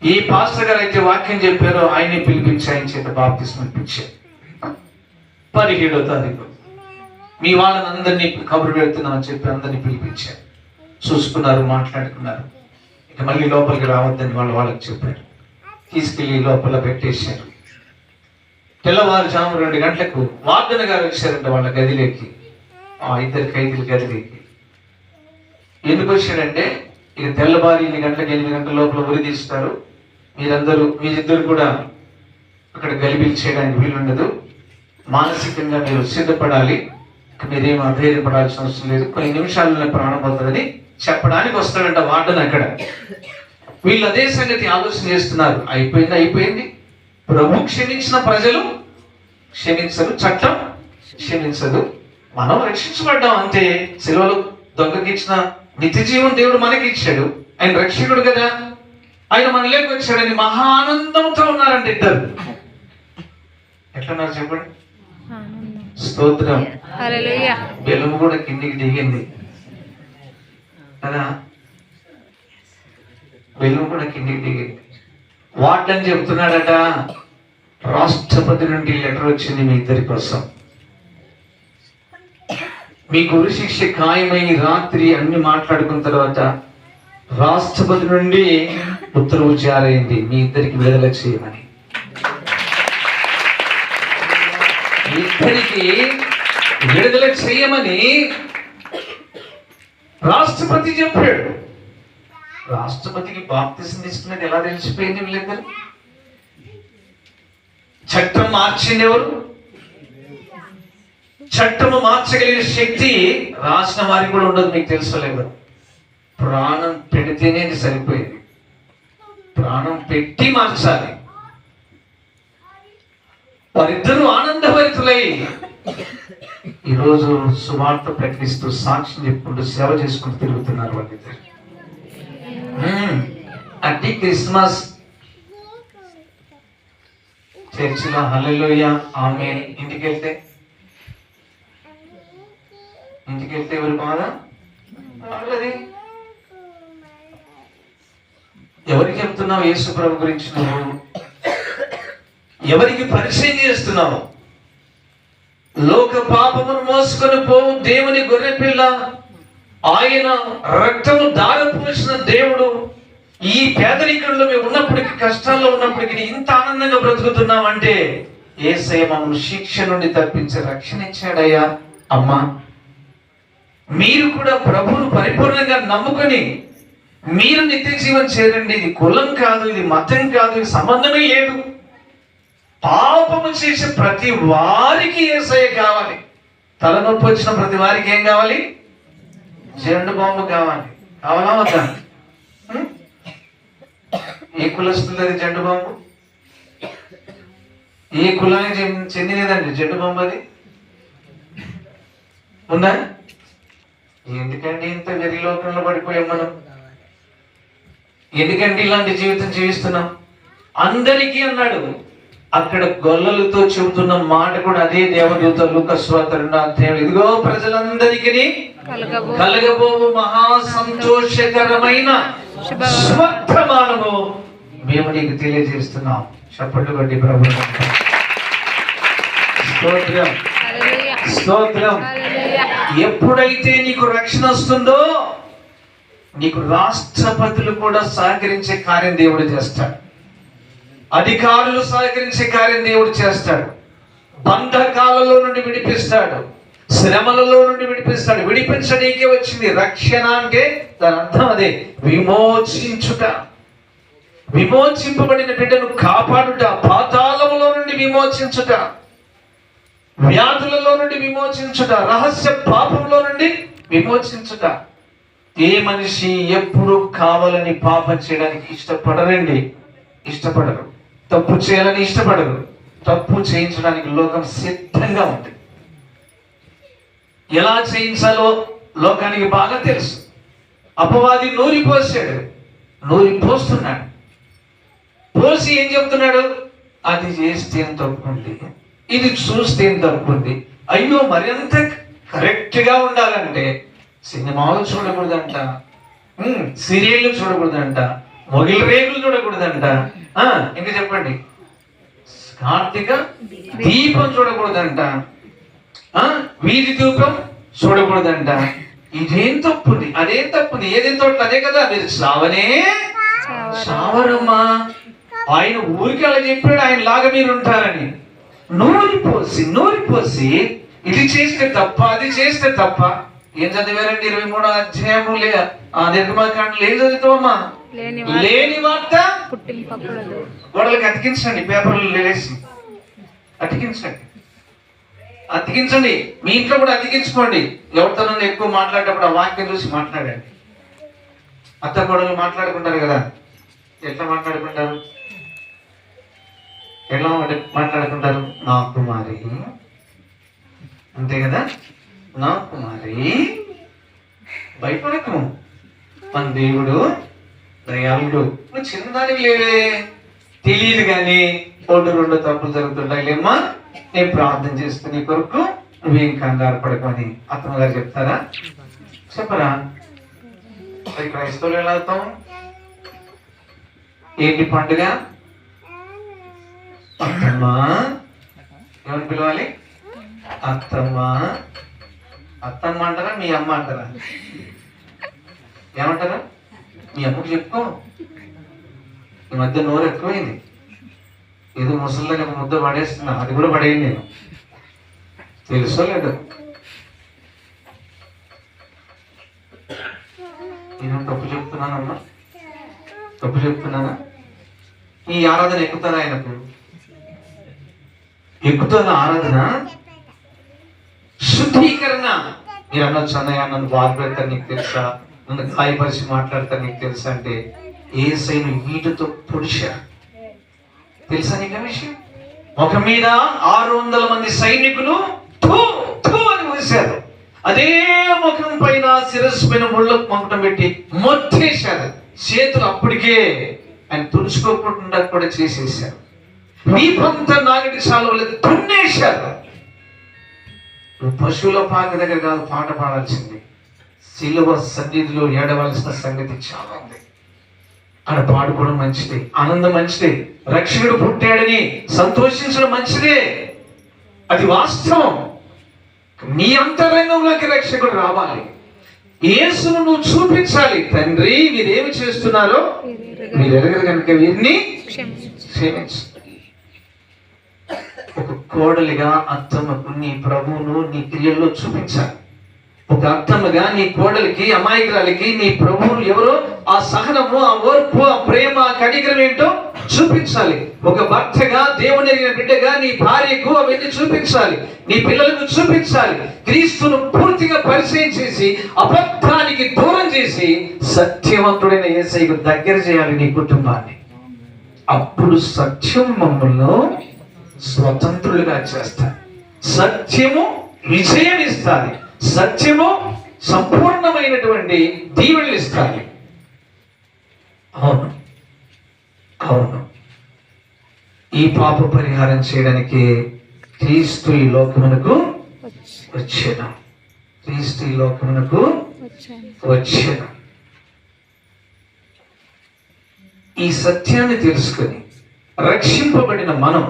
ఈ పాస్టర్ గారు అయితే వాక్యం చెప్పారో ఆయన్ని పిలిపించి ఆయన చేత బాప్తిస్మం ఇప్పించారు. 17వ తారీఖు మీ వాళ్ళని అందరినీ కబురు పెడుతున్నామని చెప్పి అందరినీ పిలిపించారు. చూసుకున్నారు, మాట్లాడుకున్నారు. ఇక మళ్ళీ లోపలికి రావద్దని వాళ్ళకి చెప్పారు. తీసుకెళ్లి లోపల పెట్టేశారు. తెల్లవారుజాము 2 గంటలకు వార్డెన్ గారు వచ్చారంట వాళ్ళ గదిలోకి, ఆ 2 ఖైదీల గదిలోకి. ఎందుకు వచ్చాడంటే ఇక తెల్లవారి 8 గంటలకు 8 గంటల లోపల ఉరి తీస్తారు, మీరిద్దరు కూడా అక్కడ గలిబిలి చేయడానికి వీలుండదు, మానసికంగా మీరు సిద్ధపడాలి, మీరేం అధైర్యపడాల్సిన అవసరం లేదు, కొన్ని నిమిషాల్లో ప్రాణం పోతుందని చెప్పడానికి వస్తాడంట వార్డెన్ అక్కడ. వీళ్ళు అదే సంగతి ఆలోచన చేస్తున్నారు. అయిపోయింది. ప్రభు క్షమించిన ప్రజలు క్షమించరు, చట్టం క్షమించదు, మనం రక్షించబడ్డాం అంతే. సెలవులు దొంగకి ఇచ్చిన నిత్య జీవం దేవుడు మనకి ఇచ్చాడు, ఆయన రక్షకుడు కదా, ఆయన మనలోకి వచ్చాడని మహా ఆనందంతో ఉన్నారంట ఇద్దరు. ఎట్లున్నారు చెప్పండి? స్తోత్రం. బెలము కూడా కిందికి దిగింది కదా, బెలము కూడా కిందికి దిగింది. వార్డెన్ చెప్తున్నాడట, రాష్ట్రపతి నుండి లెటర్ వచ్చింది మీ ఇద్దరి కోసం, మీకు ఉరి శిక్ష ఖాయమై రాత్రి అన్ని మాట్లాడుకున్న తర్వాత రాష్ట్రపతి నుండి ఉత్తర్వు జారైంది మీ ఇద్దరికి విడుదల చేయమని. ఇద్దరికి విడుదల చేయమని రాష్ట్రపతి చెప్పాడు. రాష్ట్రపతికి బాప్తిసం తీసుకునేది ఎలా తెలిసిపోయింది? వీళ్ళిద్దరు చట్టం మార్చింది ఎవరు? చట్టము మార్చగలిగిన శక్తి రాసిన వారికి కూడా ఉండదు, మీకు తెలుసలేదు. ప్రాణం పెడితేనే అది సరిపోయింది, ప్రాణం పెట్టి మార్చాలి. వారిద్దరూ ఆనందభరితులై ఈరోజు సువార్త ప్రకటిస్తూ సాక్ష్యం చెప్పుకుంటూ సేవ చేసుకుంటూ తిరుగుతున్నారు వాళ్ళిద్దరు. అట్టి క్రిస్మస్ చర్చిలో హల్లెలూయా ఆమేన్. ఇంటికి వెళ్తే ఎవరు బాధ? వాళ్ళది. ఎవరికి చెప్తున్నావు యేసు ప్రభు గురించి? నువ్వు ఎవరికి పరిచయం చేస్తున్నావు? లోక పాపమును మోసుకొని పోవు దేవుని గొర్రెపిల్ల, ఆయన రక్తము దారపోసిన దేవుడు. ఈ పేదరికంలో మేము ఉన్నప్పటికీ, కష్టాల్లో ఉన్నప్పటికీ ఇంత ఆనందంగా బ్రతుకుతున్నామంటే యేసయ్య మమ్మల్ని శిక్ష నుండి తప్పించి రక్షణ ఇచ్చాడయ్యా. అమ్మా, మీరు కూడా ప్రభువును పరిపూర్ణంగా నమ్ముకొని మీరు నిత్య జీవం చేరండి. ఇది కులం కాదు, ఇది మతం కాదు, ఇది సంబంధమే లేదు. పాపము చేసే ప్రతి వారికి యేసయ్య కావాలి. తలనొప్పి వచ్చిన ప్రతి వారికి ఏం కావాలి? జెండు బాంబు కావాలి. కావాలా వద్దా? ఏ కులస్తుంది అది జెండు బాంబు? ఏ కులానికి చెందినదండి జెండు బాంబు? అది ఉందా? ఎందుకండి ఇంత వెరిలోకంలో పడిపోయాం మనం? ఎందుకంటే ఇలాంటి జీవితం జీవిస్తున్నాం? అందరికీ అన్నాడు. అక్కడ గొల్లలతో చెబుతున్న మాట కూడా అదే దేవదూత లూకాసు సువార్త 2వ అధ్యాయం. ఇదిగో ప్రజలందరికీ కలగబోవు మహా సంతోషకరమైన శుభవర్తమానము మేము నీకు తెలియజేస్తున్నాం. చప్పట్లు కొట్టి ప్రభువును స్తోత్రం, స్తోత్రం. ఎప్పుడైతే నీకు రక్షణ వస్తుందో నీకు రాష్ట్రపతులు కూడా సహకరించే కార్యం దేవుడు చేస్తాడు, అధికారులు సహకరించే కార్యం దేవుడు చేస్తాడు, బంధకాలలో నుండి విడిపిస్తాడు, శ్రమలలో నుండి విడిపిస్తాడు. విడిపించడానికే వచ్చింది రక్షణ అంటే. దాని అర్థం అదే, విమోచించుట. విమోచింపబడిన బిడ్డను కాపాడుట, పాతాళములో నుండి విమోచించుట, వ్యాధులలో నుండి విమోచించుట, రహస్య పాపంలో నుండి విమోచించుట. ఏ మనిషి ఎప్పుడు కావాలని పాపం చేయడానికి ఇష్టపడరు. తప్పు చేయాలని ఇష్టపడరు. తప్పు చేయించడానికి లోకం సిద్ధంగా ఉంది. ఎలా చేయించాలో లోకానికి బాగా తెలుసు. అపవాది నూరి పోస్తున్నాడు. పోసి ఏం చెప్తున్నాడు? అది చేస్తే ఏం తప్పుంది, ఇది చూస్తే ఏం తప్పుంది. అయ్యో మరింత కరెక్ట్ గా ఉండాలంటే సినిమాలు చూడకూడదంట, సీరియళ్ళు చూడకూడదంట, మొగిలి రేకులు చూడకూడదంట, ఇంకా చెప్పండి, కార్తీక దీపం చూడకూడదంట, వీధి దీపం చూడకూడదంట. ఇదేం తప్పుంది, అదేం తప్పుంది, ఏదేం తోటలు అదే కదా. మీరు చావరమ్మా. ఆయన ఊరికి అలా చెప్పాడు, ఆయన లాగా మీరు ఉంటారని. నూరిపోసి ఇది చేస్తే తప్ప, అది చేస్తే తప్ప. ఏం చదివారండి? 23వ అధ్యాయము నిర్గమకాండలు ఏం చదువుతావమ్మా? లేని వార్త గోడలకు అతికించండి, పేపర్లు వేసి అతికించండి. మీ ఇంట్లో కూడా అతికించుకోండి. ఎవరితో ఎక్కువ మాట్లాడేటప్పుడు ఆ వాక్యం చూసి మాట్లాడండి. అత్త కోడలు మాట్లాడుకుంటారు కదా, ఎట్లా మాట్లాడుకుంటారు? నా కుమారి, అంతే కదా. నా కుమారి భయపడకు, మన దేవుడు దయాళుడు. నువ్వు చిన్నదానికి లేవే, తెలియదు కానీ 1-2 తప్పులు జరుగుతుంటాయిలేమ్మా. నేను ప్రార్థన చేస్తూ నీ కొరకు, నువ్వేం కంగారు పడుకోని అత్తమ్మ గారు చెప్తారా? చెప్పరా? క్రైస్తవులు ఎలా అవుతాం? ఏంటి పండుగ? అత్తమ్మా. ఏమని పిలవాలి? అత్తమ్మా. అత్తమ్మ అంటారా, మీ అమ్మ అంటారా? ఏమంటారా? మీ అమ్మకు చెప్పుకో. ఈ మధ్య నోరు ఎక్కువైంది. ఏదో ముసలిదాన్ని ఒక ముద్ద పడేస్తున్నా, అది కూడా పడేయండి. నేను తెలుసో లేదు, నేను తప్పు చెప్తున్నానమ్మా, తప్పు చెప్తున్నానా? ఈ ఆరాధన ఎక్కుతుందా? ఆయనకు ఎక్కుతుందా ఆరాధన? శుద్ధీకరణ. మీరు అనొచ్చు, అన్నయ్య నన్ను బాధ పెడతారు నీకు తెలుసా, నన్ను గాయపరిచి మాట్లాడతారు నీకు తెలుసా అంటే, యేసయ్యను వీటితో పొడిచారు. తెలుసా నీకు విషయం? ఒక మీద 600 మంది సైనికులు అని ఊసారు. అదే ముఖం పైన శిరస్సు పైన ముళ్ళ మొక్కటం పెట్టి మొత్తేశారు. చేతులు అప్పటికే ఆయన తుడుచుకోకుండా కూడా చేసేసారు. వీపంతా నాగటి చాలవలేదు, దున్నేశారు. పశువుల పాక దగ్గర కాదు పాట పాడాల్సింది, శిలువ సన్నిధిలో ఏడవలసిన సంగతి చాలా ఉంది. అక్కడ పాడుకోవడం మంచిదే, ఆనందం మంచిదే, రక్షకుడు పుట్టాడని సంతోషించడం మంచిదే, అది వాస్తవం. నీ అంతరంగంలోకి రక్షకుడు రావాలి. యేసును నువ్వు చూపించాలి. తండ్రి మీరేమి చేస్తున్నారో మీరు ఎరగరు కనుక వీరిని క్షమించు. ఒక కోడలిగా అత్తమ్మకు నీ ప్రభువును నీ క్రియల్లో చూపించాలి. ఒక అత్తమ్మగా నీ కోడలికి, అమాయకురాలికి నీ ప్రభువును ఎవరో ఆ సహనము, ఆ ఓర్పు, ఆ ప్రేమ, ఆ కనికరం ఏంటో చూపించాలి. ఒక భర్తగా, దేవుని ఎరిగిన బిడ్డగా నీ భార్యకు అవన్నీ చూపించాలి, నీ పిల్లలకు చూపించాలి. క్రీస్తును పూర్తిగా పరిచయం చేసి అబద్ధానికి దూరం చేసి సత్యవంతుడైన యేసయ్యకు దగ్గర చేయాలి నీ కుటుంబాన్ని. అప్పుడు సత్యం మమ్మల్ని స్వతంత్రులుగా చేస్తారు. సత్యము విజయం ఇస్తుంది. సత్యము సంపూర్ణమైనటువంటి దీవెనలు ఇస్తాయి. అవును, ఈ పాప పరిహారం చేయడానికి క్రీస్తు ఈ లోకమునకు వచ్చాను. ఈ సత్యాన్ని తెలుసుకొని రక్షింపబడిన మనం,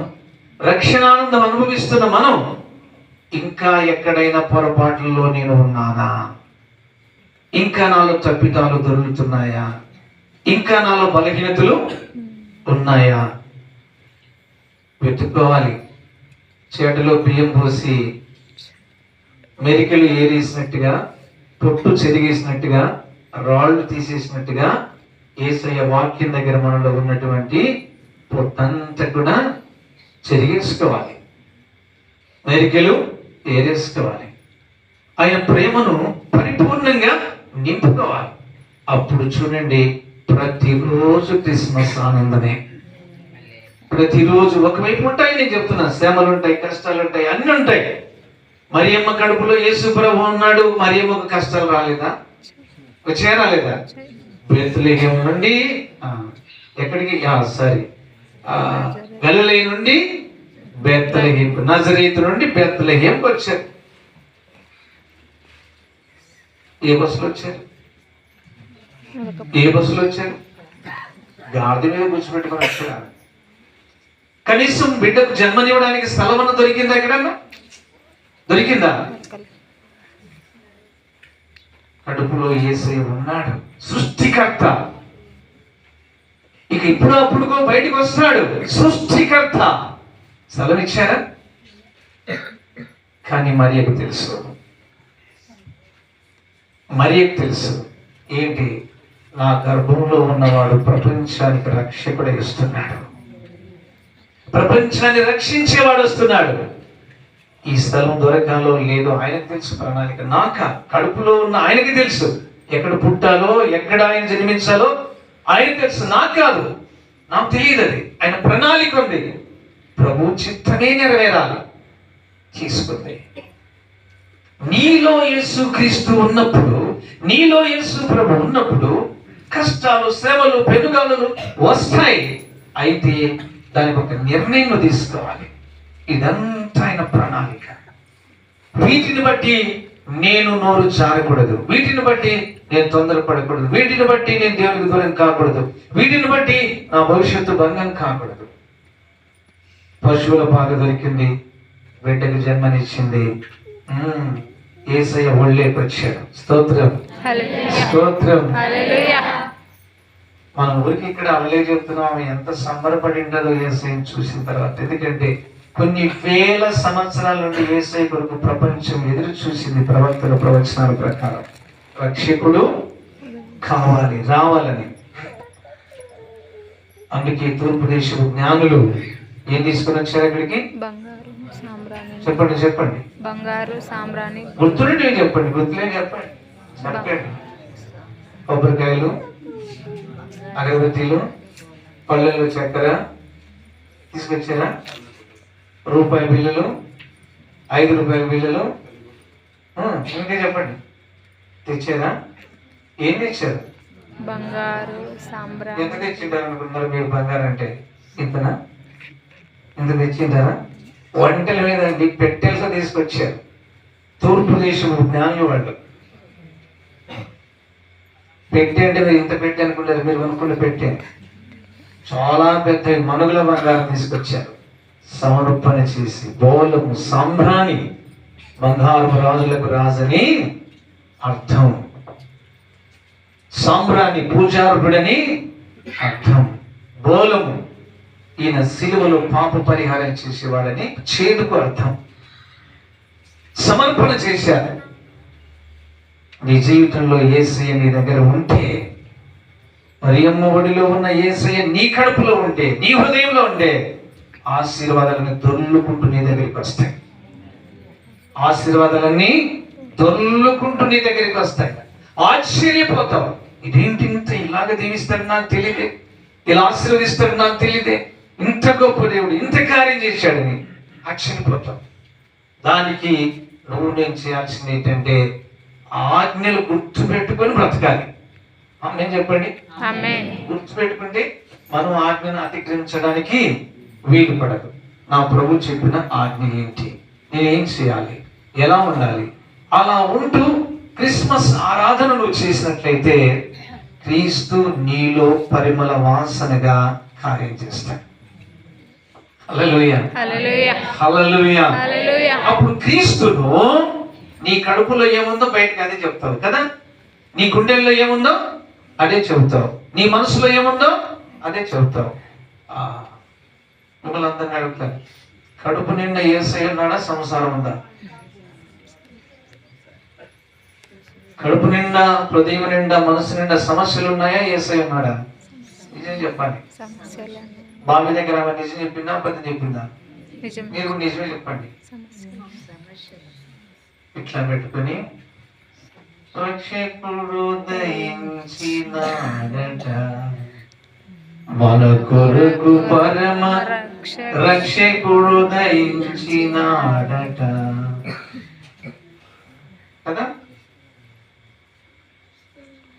రక్షణానందం అనుభవిస్తున్న మనం, ఇంకా ఎక్కడైనా పొరపాట్లలో నేను ఉన్నానా, ఇంకా నాలో తప్పిదాలు దొరుకుతున్నాయా, ఇంకా నాలో బలహీనతలు ఉన్నాయా వెతుక్కోవాలి. చేటలో బియ్యం పోసి మెరికలు ఏరేసినట్టుగా, పొట్టు చెరిగేసినట్టుగా, రాళ్ళు తీసేసినట్టుగా యేసయ్య వాక్యం దగ్గర మనలో ఉన్నటువంటి పొట్టంతా కూడా చెరిగేసుకోవాలి, మెరికలు ఏరేసుకోవాలి. ఆయన ప్రేమను పరిపూర్ణంగా నింపుకోవాలి. అప్పుడు చూడండి, ప్రతిరోజు క్రిస్మస్ ఆనందమే. ప్రతిరోజు ఒకవైపు ఉంటాయి, నేను చెప్తున్నా, శ్రమలు ఉంటాయి, కష్టాలు ఉంటాయి, అన్ని ఉంటాయి. మరియమ్మ కడుపులో యేసు ప్రభు ఉన్నాడు. మరియమ్మకు కష్టాలు రాలేదా? చేరాలేదా? బెత్లెహేము నుండి ఎక్కడికి గలిలయ నుండి బెత్లెహేం, నజరేతు నుండి బెత్లెహేంకి వచ్చారు. ఏ బస్సులో వచ్చారు? ఏ బస్సులో వచ్చారు? గాడిద మీద కూర్చోబెట్టుకొని వచ్చారు. కనీసం బిడ్డకు జన్మనివ్వడానికి స్థలమన్న దొరికిందా? ఎక్కడన్నా దొరికిందా? కడుపులో యేసయ్య ఉన్నాడు, సృష్టికర్త. ఇక ఇప్పుడు అప్పుడుకో బయటికి వస్తున్నాడు, సృష్టికర్త. స్థలం ఇచ్చారా? కానీ మరియకు తెలుసు, మరియకు తెలుసు ఏంటి, నా గర్భంలో ఉన్నవాడు ప్రపంచానికి రక్షకుడే ఇస్తున్నాడు, ప్రపంచాన్ని రక్షించేవాడు వస్తున్నాడు. ఈ స్థలం దొరకాలో లేదో ఆయనకు తెలుసు ప్రణాళిక. నాక కడుపులో ఉన్న ఆయనకి తెలుసు, ఎక్కడ పుట్టాలో, ఎక్కడ ఆయన జన్మించాలో ఆయనకు తెలుసు. నాకు కాదు, నాకు తెలియదు. అది ఆయన ప్రణాళిక ఉంది. ప్రభు చిత్తమే నెరవేరాలి. తీసుకుంది. నీలో యేసుక్రీస్తు ఉన్నప్పుడు, నీలో యేసు ప్రభు ఉన్నప్పుడు కష్టాలు, శ్రమలు, పెనుగాలులు వస్తాయి. అయితే దానికి ఒక నిర్ణయం తీసుకోవాలి. ఇదంతా ఆయన ప్రణాళిక. వీటిని బట్టి నేను నోరు జారకూడదు, వీటిని బట్టి నేను తొందరపడకూడదు, వీటిని బట్టి నేను దేవునికి దూరం కాకూడదు, వీటిని బట్టి నా భవిష్యత్తు భంగం కాకూడదు. పశువుల పాక దొరికింది, బిడ్డకు జన్మనిచ్చింది. యేసయ్య ఒళ్ళేకి వచ్చాడు. స్తోత్రం, స్తోత్రం. మన ఊరికి ఇక్కడ అవలే చెప్తున్నాం, ఎంత సంబరపడి ఉండదో యేసయ్యను చూసిన తర్వాత. ఎందుకంటే కొన్ని వేల సంవత్సరాల నుండి యేసయ్య కొరకు ప్రపంచం ఎదురు చూసింది. ప్రవక్తల ప్రవచనాల ప్రకారం రక్షకుడు కావాలి, రావాలని. అందుకే తూర్పు దేశపు జ్ఞానులు ఏం తీసుకుని వచ్చారు ఇక్కడికి? చెప్పండి, చెప్పండి. బంగారు సాంబ్రాణి. గుర్తుండే చెప్పండి, గుర్తులే చెప్పండి, చెప్పండి. కొబ్బరికాయలు, అగరబత్తీలు, పళ్ళెలు, చక్కెర తీసుకొచ్చారా? రూపాయి బిల్లులు, 5 రూపాయల బిల్లులు, ఇంకా చెప్పండి, తెచ్చారా? ఏం తెచ్చారు? బంగారు సాంబ్రాణి. ఎంత తెచ్చింటారు అనుకున్నారు మీరు? బంగారం అంటే ఇంతనా? ఇంత తెచ్చింటారా? వంటల మీద పెట్టెలతో తీసుకొచ్చారు తూర్పు దేశం జ్ఞానులు వాళ్ళు. పెట్టె అంటే మీరు ఇంత పెట్టె అనుకుంటారు, మీరు అనుకున్న పెట్టె చాలా పెద్ద మనుగుల బంగారం తీసుకొచ్చారు. సమర్పణ చేసి బోలము సాంబ్రాణి, బంగారు రాజులకు రాజని అర్థం. సాంబ్రాణి పూజారుడని అర్థం. బోలము ఈయన సిలువలో పాప పరిహారం చేసేవాడని చేదుకు అర్థం. సమర్పణ చేశారు. నీ జీవితంలో యేసయ్య నీ దగ్గర ఉంటే, మరియమ్మ ఒడిలో ఉన్న యేసయ్య నీ కడుపులో ఉంటే, నీ హృదయంలో ఉంటే, ఆశీర్వాదాలను దొర్లుకుంటూ నీ దగ్గరికి వస్తాయి. ఆశీర్వాదాలన్నీ దొర్లుకుంటూ నీ దగ్గరికి వస్తాయి. ఆశ్చర్యపోతావు, ఇదేంటి ఇంత ఇలాగ దీవిస్తాడు నాకు తెలియదే, ఇలా ఆశీర్వదిస్తాడు నాకు తెలియదే, ఇంత గొప్ప దేవుడు ఇంత కార్యం చేశాడని ఆశ్చర్యపోతావు. దానికి నువ్వు నేను చేయాల్సింది ఏంటంటే ఆజ్ఞలు గుర్తుపెట్టుకొని బ్రతకాలి. నేను చెప్పండి, గుర్తుపెట్టుకుంటే మనం ఆజ్ఞను అతిక్రమించడానికి వీలు పడదు. నా ప్రభు చెప్పిన ఆజ్ఞ ఏంటి, నేనేం చేయాలి, ఎలా ఉండాలి, అలా ఉంటూ క్రిస్మస్ ఆరాధన నువ్వు చేసినట్లయితే క్రీస్తు నీలో పరిమళ వాసనగా కార్యం చేస్తాడు. హల్లెలూయా, హల్లెలూయా. అప్పుడు క్రీస్తును నీ కడుపులో ఏముందో బయటకు అదే చెప్తావు కదా, నీ గుండెల్లో ఏముందో అదే చెబుతావు, నీ మనసులో ఏముందో అదే చెబుతావు. మిమ్మల్ని అందరినీ అడుగుతాను, కడుపు నిండా యేసయ్య ఉన్నాడా, సంసారం ఉందా? కడుపు నిండా, హృదయం నిండా, మనసు నిండా సమస్యలు ఉన్నాయా, యేసయ్య ఉన్నాడా? నిజం చెప్పాలి. బావి దగ్గర నిజం చెప్పిందా, అబద్ధం చెప్పిందా? మీరు నిజమే చెప్పండి. ఇట్లా పెట్టుకుని రక్షకుడు దయించినాడట, మన కొరకు పరమ రక్షకుడు దయించినాడట కదా.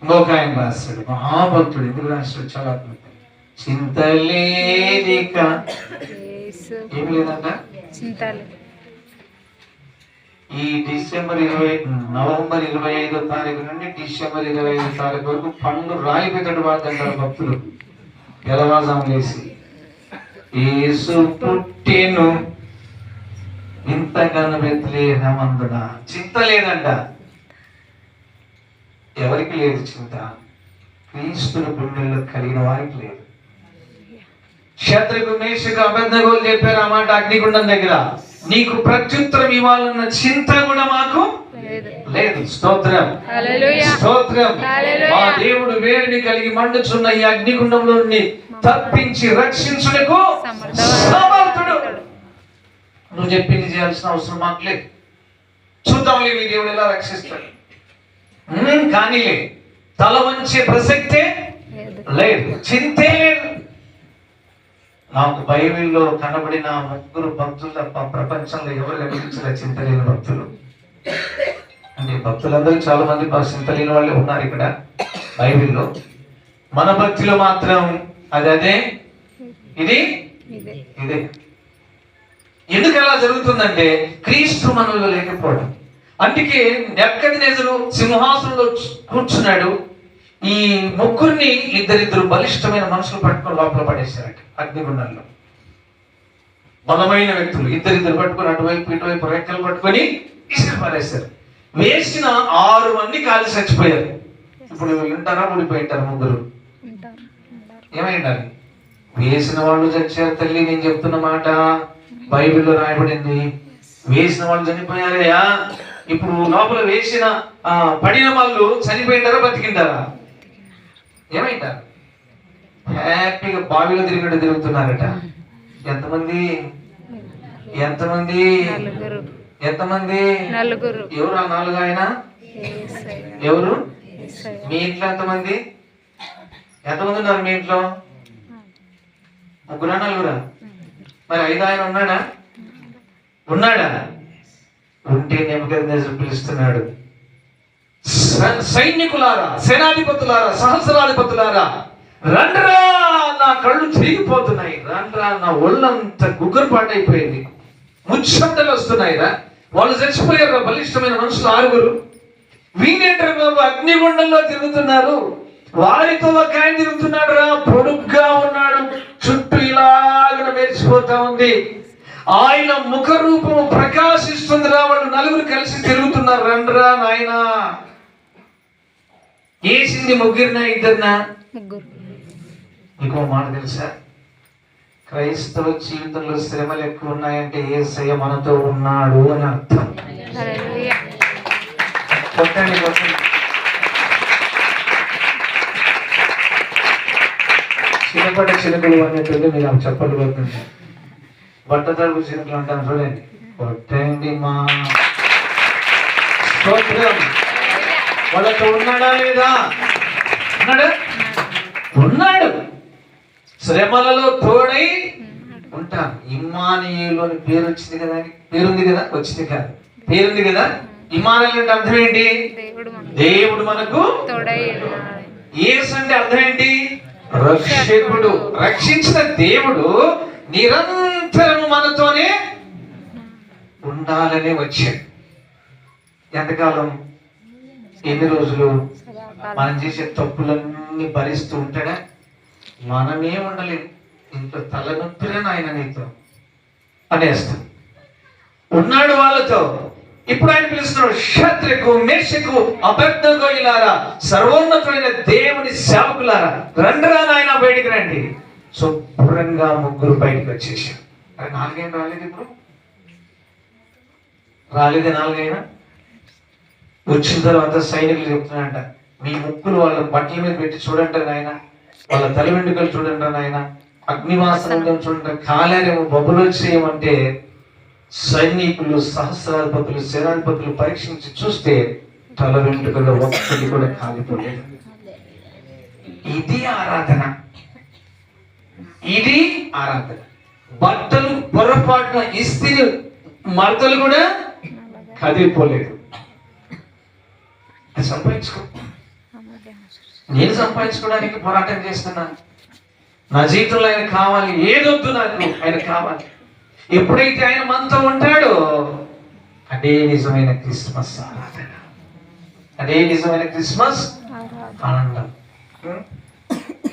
ఇంకొక ఆయన రాస్తాడు, మహాభక్తుడు, ఎందుకు రాస్తాడు చాలా అద్భుతం. చింతలేదిక ఏం లేదంట. ఈ నవంబర్ 25వ తారీఖు నుండి డిసెంబర్ 25వ తారీఖు వరకు పండు రాయి పెట్టడు వాడుతుంటారు భక్తులు. తెల్లవారుజాము లేసి యేసు పుట్టెను ఇంతగానో బెత్లెహేమందున. చింత లేదంట. ఎవరికి లేదు చింత? క్రీస్తుని గుండెల్లో కలిగిన వారికి లేదు. శత్రుకు మేషకు అబద్ధగోలు చెప్పారు ఆ మాట అగ్నిగుండం దగ్గర. నీకు ప్రత్యుత్తరం ఇవ్వాలన్న చింత కూడా మాకు లేదు. స్తోత్రం, స్తోత్రం. మా దేవుడు వేడిని కలిగి మండుచున్న ఈ అగ్నిగుండంలో తప్పించి రక్షించుటకు సమర్థుడు. నువ్వు చెప్పింది చేయాల్సిన అవసరం మాకు లేదు. చూద్దాంలే మీ దేవుడు ఎలా రక్షిస్తాడు కానీ తల వంచే ప్రసక్తే లేదు, చింతే లేదు. నాకు బైబిల్లో కనబడిన 3 భక్తులు తప్ప ప్రపంచంలో ఎవరు కనిపించిన చింత లేని భక్తులు. అంటే భక్తులందరూ చాలా మంది చింత లేని వాళ్ళే ఉన్నారు ఇక్కడ బైబిల్లో. మన భక్తిలో మాత్రం అదే ఇది ఇదే. ఎందుకు అలా జరుగుతుందంటే క్రీస్తు మనలో లేకపోవడం. అందుకే నెబుకద్నెజరు సింహాసనంలో కూర్చున్నాడు. ఈ ముగ్గురిని ఇద్దరిద్దరు బలిష్టమైన మనుషులు పట్టుకొని లోపల పడేశారట అగ్నిగుండంలో. బలమైన వ్యక్తులు ఇద్దరిద్దరు పట్టుకొని అటువైపు ఇటువైపు రెక్కలు పట్టుకొని ఇసుక పారేశారు. వేసిన 6 మంది కాలి చచ్చిపోయారు. ఇప్పుడు వింటారా? ఊడిపోయింటారు ముగ్గురు. ఏమైండాలి? వేసిన వాళ్ళు చచ్చారు తల్లి. నేను చెప్తున్న మాట బైబిల్లో రాయబడింది. వేసిన వాళ్ళు చనిపోయారయ్యా. ఇప్పుడు లోపల వేసిన పడిన వాళ్ళు చనిపోయింటారా బతికింటారా? ఏమైంటారు? హ్యాపీగా బావిలో తిరుగుతున్నారట. ఎంతమంది? ఎవరు ఆ 4 ఆయన? ఎవరు? మీ ఇంట్లో ఎంతమంది ఉన్నారు? మీ ఇంట్లో 3 4? మరి 5 ఆయన ఉన్నాడా? ఉంటే నెబుకద్నెజరు పిలుస్తున్నాడు, సైనికులారా, సేనాధిపతులారా, సహస్రాధిపతులారా, రండ్రా, నా కళ్ళు తిరిగిపోతున్నాయి, రండ్రా, నా ఒళ్ళంతా గుగ్గురుపాటైపోయింది, ముచ్చంటలు వస్తున్నాయిరా, వాళ్ళు చచ్చిపోయారు బలిష్టమైన మనుషులు 6. వీణేంటారు బాబు? అగ్నిగుండంలో తిరుగుతున్నారు. వారితో ఒక ఆయన తిరుగుతున్నాడు రా, పొడుగ్గా ఉన్నాడు, చుట్టూ ఇలాగ మెరిసిపోతా ఉంది, ఆయన ముఖ రూపము ప్రకాశిస్తుందిరా. వాళ్ళు 4 కలిసి తిరుగుతున్నారు. రండ్రా నాయనా. వేసింది 3 2? ఇంకో మాట తెలుసా? క్రైస్తవ జీవితంలో శ్రమలు ఎక్కువ ఉన్నాయంటే యేసయ్య మనతో ఉన్నాడు అని అర్థం. కొట్టండి. చిన్నపడ్డ చిలుకలు అనేటువంటి మీరు చెప్పలు కొడుతుంది. బట్ట తడుపు చిలుకలు అంటాను చూడండి. కొట్టండి మా స్తోత్రం. వాళ్ళతో ఉన్నాడా లేదా? ఉన్నాడు. శ్రమలలో తోడై ఉంటాను. ఇమ్మానుయేలు అని పేరు వచ్చింది కదా, పేరుంది కదా, వచ్చింది కాదు, పేరుంది కదా. ఇమ్మానుయేలు అంటే అర్థం ఏంటి? దేవుడు మనకు తోడై. యేసు అంటే అర్థం ఏంటి? రక్షకుడు. రక్షించిన దేవుడు నిరంతరము మనతోనే ఉండాలనే వచ్చాడు. ఎంతకాలం? ఎన్ని రోజులు? మనం చేసే తప్పులన్నీ భరిస్తూ ఉంటాడా? మనమే ఉండలేము. ఇంట్లో తలనొప్పిరా నాయన నీతో అనేస్తాం. ఉన్నాడు వాళ్ళతో. ఇప్పుడు ఆయన పిలుస్తున్నాడు, శత్రుకు, మేషకు, అబద్ధగోయులారా, సర్వోన్నతుడైన దేవుని సేవకులారా, రండ్రా నాయన, బయటికి రండి. శుభ్రంగా 3 బయటకు వచ్చేసారు. 4 అయినా రాలేదు. ఇప్పుడు రాలేదే 4 అయినా. వచ్చిన తర్వాత సైనికులు చెప్తున్నాయంట, మీ ముక్కులు వాళ్ళ బట్టల మీద పెట్టి చూడండి నాయన, వాళ్ళ తల వెంట్రుకలు చూడండి నాయన, అగ్నివాసనం చూడండి, కాలేరేమో బొబ్బలు వచ్చేయమంటే సైనికులు, సహస్రాధిపతులు, సేనాధిపతులు పరీక్షించి చూస్తే తల వెంట్రుకల్లో ఒక్కటి కూడా కాలిపోలేదు. ఇది ఆరాధన, ఇది ఆరాధన. బట్టలు పొరపాటున ఇస్త్రీ మడతలు కూడా కదిలిపోలేదు. సంపాదించుకో, నేను సంపాదించుకోవడానికి పోరాటం చేస్తున్నాను. నా జీవితంలో ఆయన కావాలి, ఏదొద్దు నాకు ఆయన కావాలి. ఎప్పుడైతే ఆయన మనతో ఉంటాడో అదే నిజమైన క్రిస్మస్ ఆరాధన, అదే నిజమైన క్రిస్మస్ ఆనందం.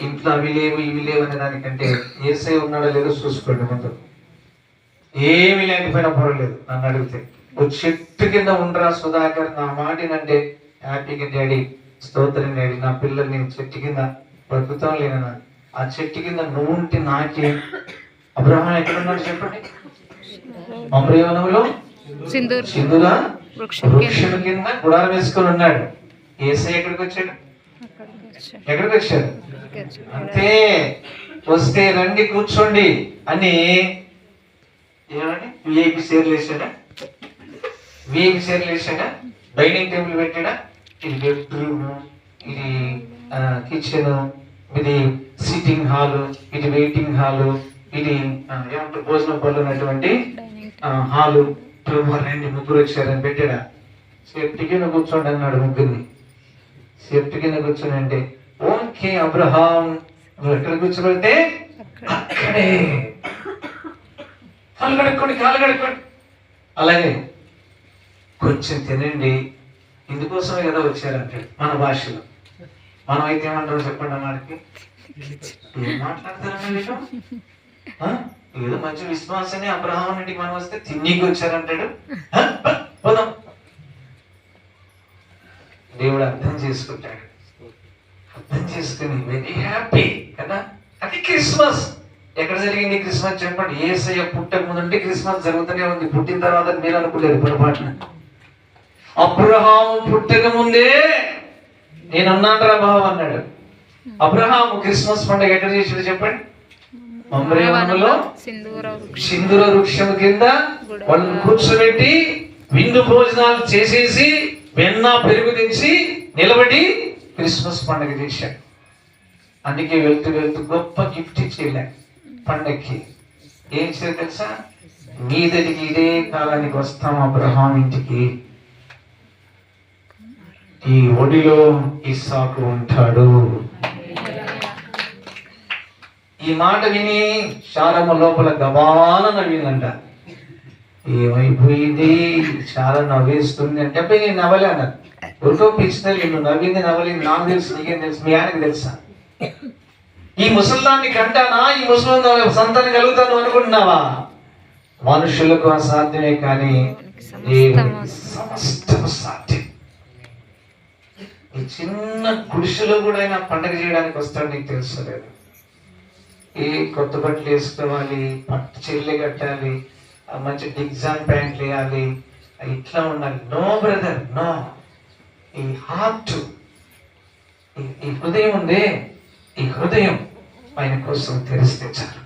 ఇంట్లో అవి లేవు ఇవి లేవు అనే దానికంటే ఏసై ఉన్నాడో లేదో చూసుకోండి ముందు. ఏమి లేకపోయినా పర్వాలేదు. నన్ను అడిగితే ఓ చెట్టు కింద ఉండరా సుధాకర్, నా మాటినంటే హ్యాపీగా డాడీ, స్తోత్రం డాడీ, నా పిల్లలు నేను చెట్టు కింద బ్రతుకుతాం లేనా? ఆ చెట్టు కింద నువ్వు ఉంటే నాకే. అబ్రహాం ఎక్కడున్నాడు చెప్పండి? మమ్రేవనంలో సింధూర వృక్షం కింద గుడారం వేసుకొని ఉన్నాడు. ఏసై ఎక్కడికి వచ్చాడు? ఎక్కడికి వచ్చాడు? అంతే, వస్తే రండి కూర్చోండి అని ఏమండి విఐపి చైర్లు వేసాడా? విఐపి చైర్లు వేసాడా? డైనింగ్ టేబుల్ పెట్టాడా? ఇది బెడ్రూమ్, ఇది కిచెన్, ఇది సిట్టింగ్ హాలు, ఇది వెయిటింగ్ హాలు, ఇది ఏమంటారు భోజనం పళ్ళు ఉన్నటువంటి హాలు. రండి ముగ్గురు వచ్చారని పెట్టాడా? సేఫ్టీ కింద కూర్చోండి అన్నాడు ముగ్గురిని. సేఫ్టీ కింద కూర్చొని అంటే ఓకే అబ్రహాం నువ్వు ఎక్కడ కూర్చోబెడితే అక్కడే. కాలు కడుక్కోండి. అలాగే కొంచెం తినండి, ఇందుకోసమే కదా వచ్చారంటే మన భాషలో. మనం అయితే ఏమంటారు చెప్పండి అన్నాడికి? ఏం మాట్లాడతారన్న విషయం? ఏదో మంచి విశ్వాసాన్ని అబ్రహాం ఇంటికి మనం వస్తే తిన్నీకి వచ్చారంటాడు. పోదాం. దేవుడు అర్థం చేసుకుంటాడు, అర్థం చేసుకుని వెరీ హ్యాపీ కదా. అది క్రిస్మస్. ఎక్కడ జరిగింది క్రిస్మస్ చెప్పండి? యేసయ్య పుట్టక ముందంటే క్రిస్మస్ జరుగుతూనే ఉంది. పుట్టిన తర్వాత మీరు అనుకోలేదు పొరపాటున. అబ్రహాము పుట్టక ముందే నేను అన్నాను బాబు అన్నాడు. అబ్రహాము క్రిస్మస్ పండుగ ఎక్కడ చేసాడు చెప్పండి? మమ్రేవనంలో సింధూర వృక్షం కింద వాళ్ళని కూర్చోబెట్టి విందు భోజనాలు చేసేసి వెన్న పెరుగు తెచ్చి నిలబడి క్రిస్మస్ పండుగ చేశాడు. అందుకే వెళ్తూ గొప్ప గిఫ్ట్ ఇచ్చేలే పండక్కి. ఏం చేయాలి తెలుసా? మీ దగ్గరికి ఇదే కాలానికి వస్తాం అబ్రహాం ఇంటికి. ఈ ఒడిలో ఇస్సాకు ఉంటాడు. ఈ మాట విని శారమ్మ లోపల గబాల నవ్విందంట. ఏమైపోయింది? చాలా నవ్వేస్తుంది అంటే అబ్బాయి నేను నవ్వలే అన్నారు. ఉరికో పిచ్చినది, నువ్వు నవ్వింది నవ్వలేదు నాకు తెలుసు, నీకేం తెలుసు, మీ ఆయనకి తెలుసా? ఈ ముసల్దాన్ని కంటానా? ఈ ముసలి సంతానం కలుగుతాను అనుకుంటున్నావా? మనుషులకు అసాధ్యమే కానీ సమస్తం సాధ్యం. ఈ చిన్న గుడిసెలో కూడా ఆయన పండగ చేయడానికి వస్తాడు. నీకు తెలుసలేదు? ఏ కొత్త బట్టలు వేసుకోవాలి, పట్టు చీరలు కట్టాలి, మంచి డిగ్జాన్ ప్యాంట్లు వేయాలి, ఇట్లా ఉండాలి. No brother, no. ఈ హార్ట్, ఈ హృదయం ఉందే, ఈ హృదయం ఆయన కోసం తెరిస్తే చాలు.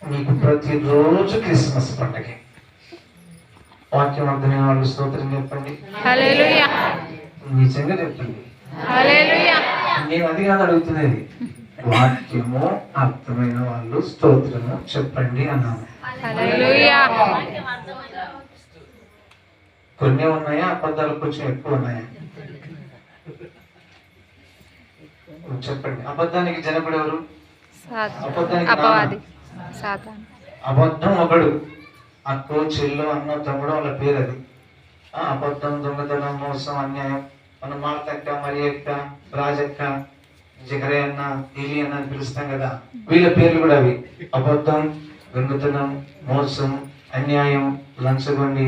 నీకు ప్రతిరోజు క్రిస్మస్ పండగే. వాక్యం అర్థమైన వాళ్ళు స్తోత్రం చెప్పండి. నిజంగా చెప్పండి. నేను అది కాదు అడుగుతున్నది. వాక్యము అర్థమైన వాళ్ళు స్తోత్రము చెప్పండి అన్నాను. కొన్ని ఉన్నాయా? అబద్ధాలు కొంచెం ఎక్కువ ఉన్నాయా? చెప్పండి. అబద్ధానికి జనకుడు ఎవరు? అబద్ధం ఒకడు. అక్కో చెల్లు అన్నో తమ్ముడు వాళ్ళ పేరు అది. అబద్ధం, దొంగతనం, మోసం, అన్యాయం. మనం మాటక్క, మరియక్క, రాజక్క, జగరే అన్న, ఇలి అన్న అని పిలుస్తాం కదా, వీళ్ళ పేర్లు కూడా అవి. అబద్ధం, దొంగతనం, మోసం, అన్యాయం, లంచగొండి,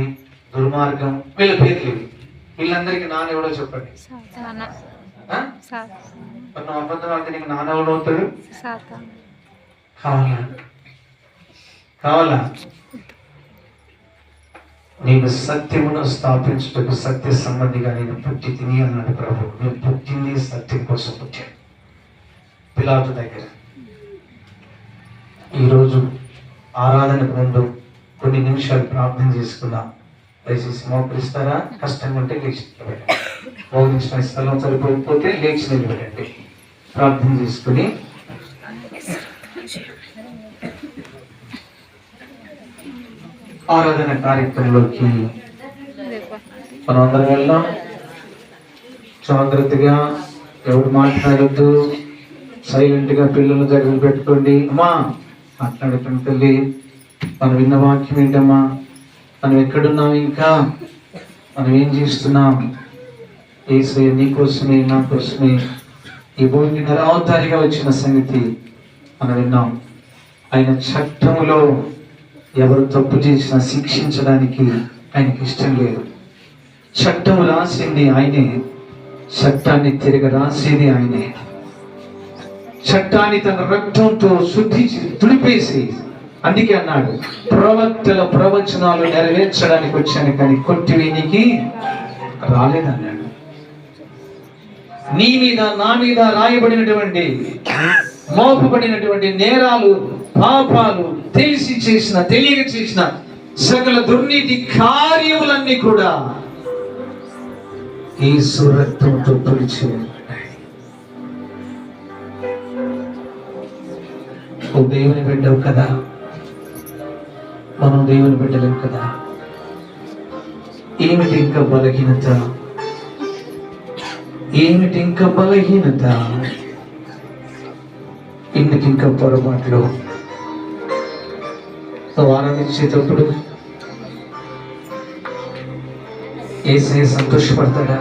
దుర్మార్గం, వీళ్ళ పేర్లు ఇవి. వీళ్ళందరికీ నాన్న ఎవడో చెప్పండి. నువ్వు అబద్ధం అంటే నీకు నాన్న ఎవడు అవుతాడు? కావాలా? నేను సత్యమును స్థాపించుటకు సత్య సంబంధిగా నేను పుట్టి తిని అన్నాడు ప్రభు. నేను పుట్టింది సత్యం కోసం పుట్టాను. పిలాతు దగ్గర ఈరోజు ఆరాధనకు ముందు కొన్ని నిమిషాలు ప్రార్థన చేసుకుందాం. దయచేసి మోకరిస్తారా? కష్టంగా ఉంటే లేచి నిలబడండి. మోకరించిన స్థలం సరిపోకపోతే లేచి నిలబడండి. ప్రార్థన చేసుకుని ఆరాధన కార్యక్రమంలోకి మనం అందరం వెళ్దాం. జాగ్రత్తగా ఎవరు మాట్లాడద్దు, సైలెంట్ గా పిల్లలు దగ్గర పెట్టుకోండి. అమ్మా మాట్లాడటం తల్లి, మనం విన్న వాక్యం ఏంటమ్మా? మనం ఎక్కడున్నాం? ఇంకా మనం ఏం చేస్తున్నాం? యేసయ్య నీ కోసమే నా కోసమే ఈ భూమికి నరావతారిగా వచ్చిన సంగతి మనం విన్నాం. ఆయన చట్టములో ఎవరు తప్పు చేసినా శిక్షించడానికి ఆయనకి ఇష్టం లేదు. చట్టము రాసింది ఆయనే, చట్టాన్ని తిరగ రాసేది ఆయనే. చట్టాన్ని తన రక్తంతో శుద్ధి తుడిపేసి, అందుకే అన్నాడు ప్రవక్తల ప్రవచనాలు నెరవేర్చడానికి వచ్చాను కానీ కొట్టివేనికి రాలేదన్నాడు. నీ మీద నా మీద రాయబడినటువంటి మోపబడినటువంటి నేరాలు, పాపాలు, తెలిసి చేసిన తెలియక చేసిన సకల దుర్నీతి కార్యములన్నీ కూడా యేసు రక్తంతో తుడిచి ఓ దేవుని బిడ్డవు కదా, మనం దేవుని బిడ్డలేం కదా. ఏమిటి ఇంకా బలహీనత? ఏమిటి ఇంకా బలహీనత? ఎందుకు ఇంకా పొరపాట్లు? ఆరాధించేటప్పుడు యేసయ్య సంతోషపడతాడా?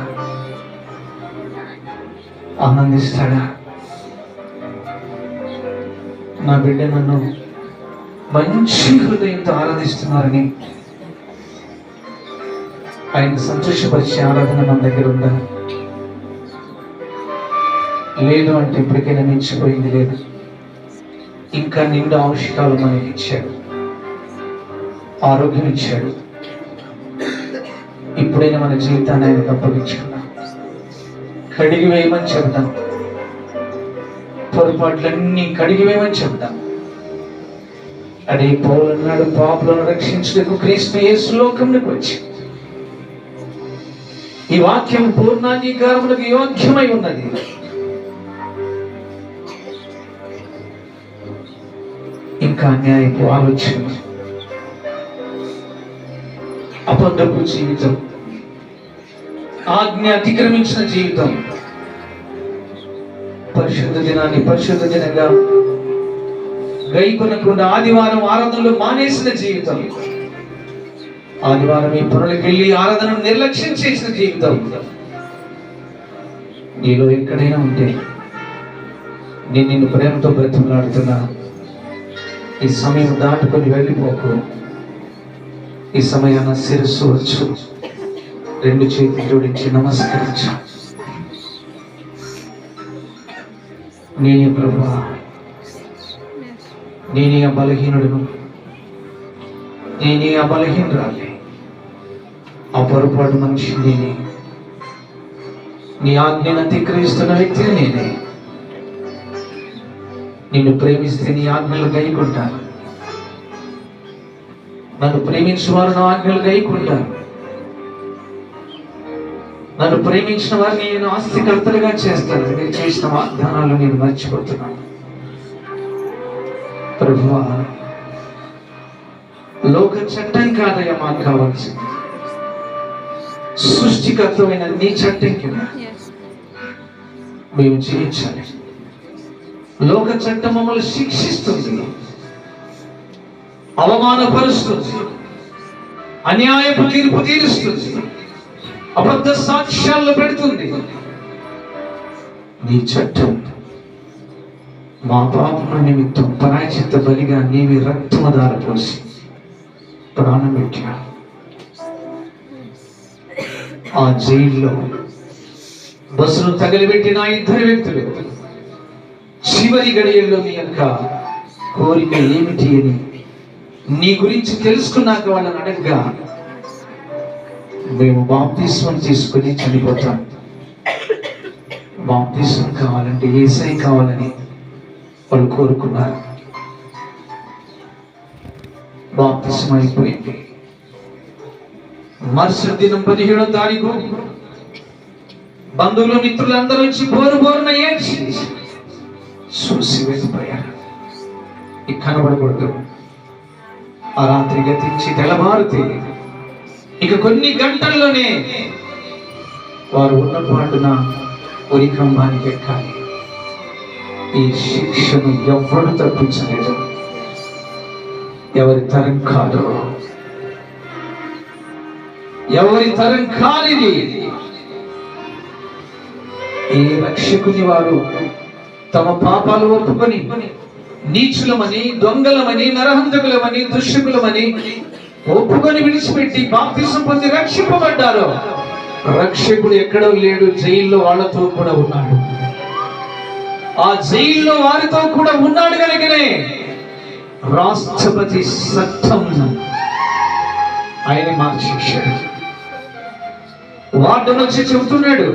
ఆనందిస్తాడా? నా బిడ్డ నన్ను మంచి హృదయంతో ఆరాధిస్తున్నారని ఆయన సంతోషపరిచే ఆరాధన మన దగ్గర ఉందా? లేదు అంటే ఇప్పటికైనా మించిపోయింది లేదు. ఇంకా నిండు ఆవశ్యకాలు మనకి ఇచ్చాడు, ఆరోగ్యం ఇచ్చాడు. ఇప్పుడైనా మన జీవితాన్ని ఆయనకు అప్పగించుకున్నాం. కడిగి వేయమని చెబుతాం, పొరపాట్లన్నీ కడిగి వేయమని చెబుతాం. అదే పౌలు అన్నాడు, పాపులను రక్షించుటకు క్రీస్తు యేసు లోకమునకు వచ్చి ఈ వాక్యం పూర్ణాంగీకారములకు యోగ్యమై ఉన్నది. ఇంకా అన్యాయపు ఆలోచన, అబద్ధపు జీవితం, ఆజ్ఞ అతిక్రమించిన జీవితం, పరిశుద్ధ దినాన్ని పరిశుద్ధ దినంగా గైకొనకుండా ఆదివారం ఆరాధనలు మానేసిన జీవితం, ఆదివారం ఈ పనులకు వెళ్ళి ఆరాధనను నిర్లక్ష్యం చేసిన జీవితం నీలో ఎక్కడైనా ఉంటే నేను నిన్ను ప్రేమతో బ్రతిమలాడుతున్నా. ఈ సమయం దాటుకొని వెళ్ళిపోకు. ఈ సమయాన శిరస్సు వచ్చు, రెండు చేతులు జోడించి నమస్కరించు. నేనే ప్రభువా, నేనే బలహీనుడును, నేనే బలహీనురాలి, ఆ పొరపాటు మనిషి నేనే. నీ ఆజ్ఞను అతిక్రమిస్తున్న వ్యక్తిని నేనే. నిన్ను ప్రేమిస్తే నీ ఆజ్ఞలు గైకుంటాను, నన్ను ప్రేమించిన వారు నా ఆజ్ఞలు గైకుంటారు. నన్ను ప్రేమించిన వారిని నేను ఆస్తికర్తలుగా చేస్తాను. నేను చేసిన వాగ్దానాలు నేను మర్చిపోతున్నాను. ప్రభువా, లోక చట్టం కాదయ్యా మాకు కావాల్సింది, సృష్టికర్తమైన నీ చట్టం కింద మేము జీవించాలి. లోక చట్టం మమ్మల్ని శిక్షిస్తుంది, అవమానపరుస్తుంది, అన్యాయపు తీర్పు తీరుస్తుంది, అబద్ధ సాక్ష్యాలు పెడుతుంది. నీ చట్టం మా పాపముల నిమిత్తం ప్రాయశ్చిత్త బలిగా నీవి రక్తము ధారపోసి ప్రాణం పెట్టా. ఆ జైల్లో బస్సును తగలబెట్టిన ఇద్దరు వ్యక్తులు చివరి గడియల్లో నీ యొక్క కోరిక ఏమిటి అని నీ గురించి తెలుసుకున్నాక వాళ్ళని అడగగా, మేము బాప్తిస్మం తీసుకొని చనిపోతాం, బాప్తిస్మం కావాలంటే యేసయ్య కావాలని వాళ్ళు కోరుకున్నారు. బాప్తిస్మం అయిపోయింది. మరుసటి దినం 17వ తారీఖు బంధువులు మిత్రులందరూ వచ్చి బోరున ఏడ్చి చూసి వెళ్ళిపోయారు. ఇక కనబడకూడదు. ఆ రాత్రి గతించి తెల్లవారితే ఇక కొన్ని గంటల్లోనే వారు ఉన్న పాటున ఉరికంబానికి ఎక్కాలి. ఈ శిక్షను ఎవరు తప్పించలేదు. ఎవరి తరం కాదు, ఎవరి తరం కానిది. ఈ రక్షకుని వారు తమ పాపాలు ఒప్పుకొని నీచులమని, దొంగలమని, నరహంతకులమని, దుష్టులమని ఒప్పుకొని విడిచిపెట్టి బాప్తిసం పొంది రక్షింపబడ్డారు. రక్షకుడు ఎక్కడో లేడు, జైల్లో వాళ్ళతో కూడా ఉన్నాడు. ఆ జైల్లో వారితో కూడా ఉన్నాడు కనుకనే రాష్ట్రపతి చట్టం ఆయన మార్చేశాడు. వార్డు నుంచి చెబుతున్నాడు,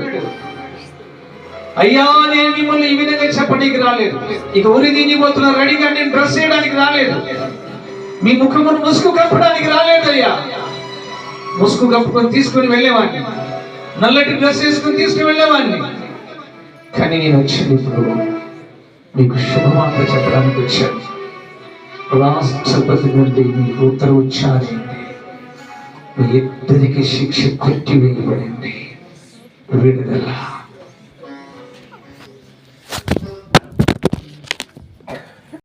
అయ్యా నేను మిమ్మల్ని ఈ విధంగా చెప్పడానికి రాలేదు. ఇక ఉరి దీనిపోతున్నా రెడీగా నేను డ్రెస్ చేయడానికి రాలేదు. మీ ముఖమును ముసుగు కప్పడానికి రాలేదయ్యా. ముసుగు కప్పుకొని తీసుకుని వెళ్ళేవాడిని, నల్లటి డ్రెస్ వేసుకుని తీసుకుని వెళ్ళేవాడిని. కానీ నేను వచ్చింది ఇప్పుడు మీకు శుభవార్త చెప్పడానికి వచ్చాను. రాష్ట్రపతి నుండి మీకు ఉత్తర్వు వచ్చారు. మీ ఇద్దరికి శిక్ష కొట్టివేయబడింది. విడుదల.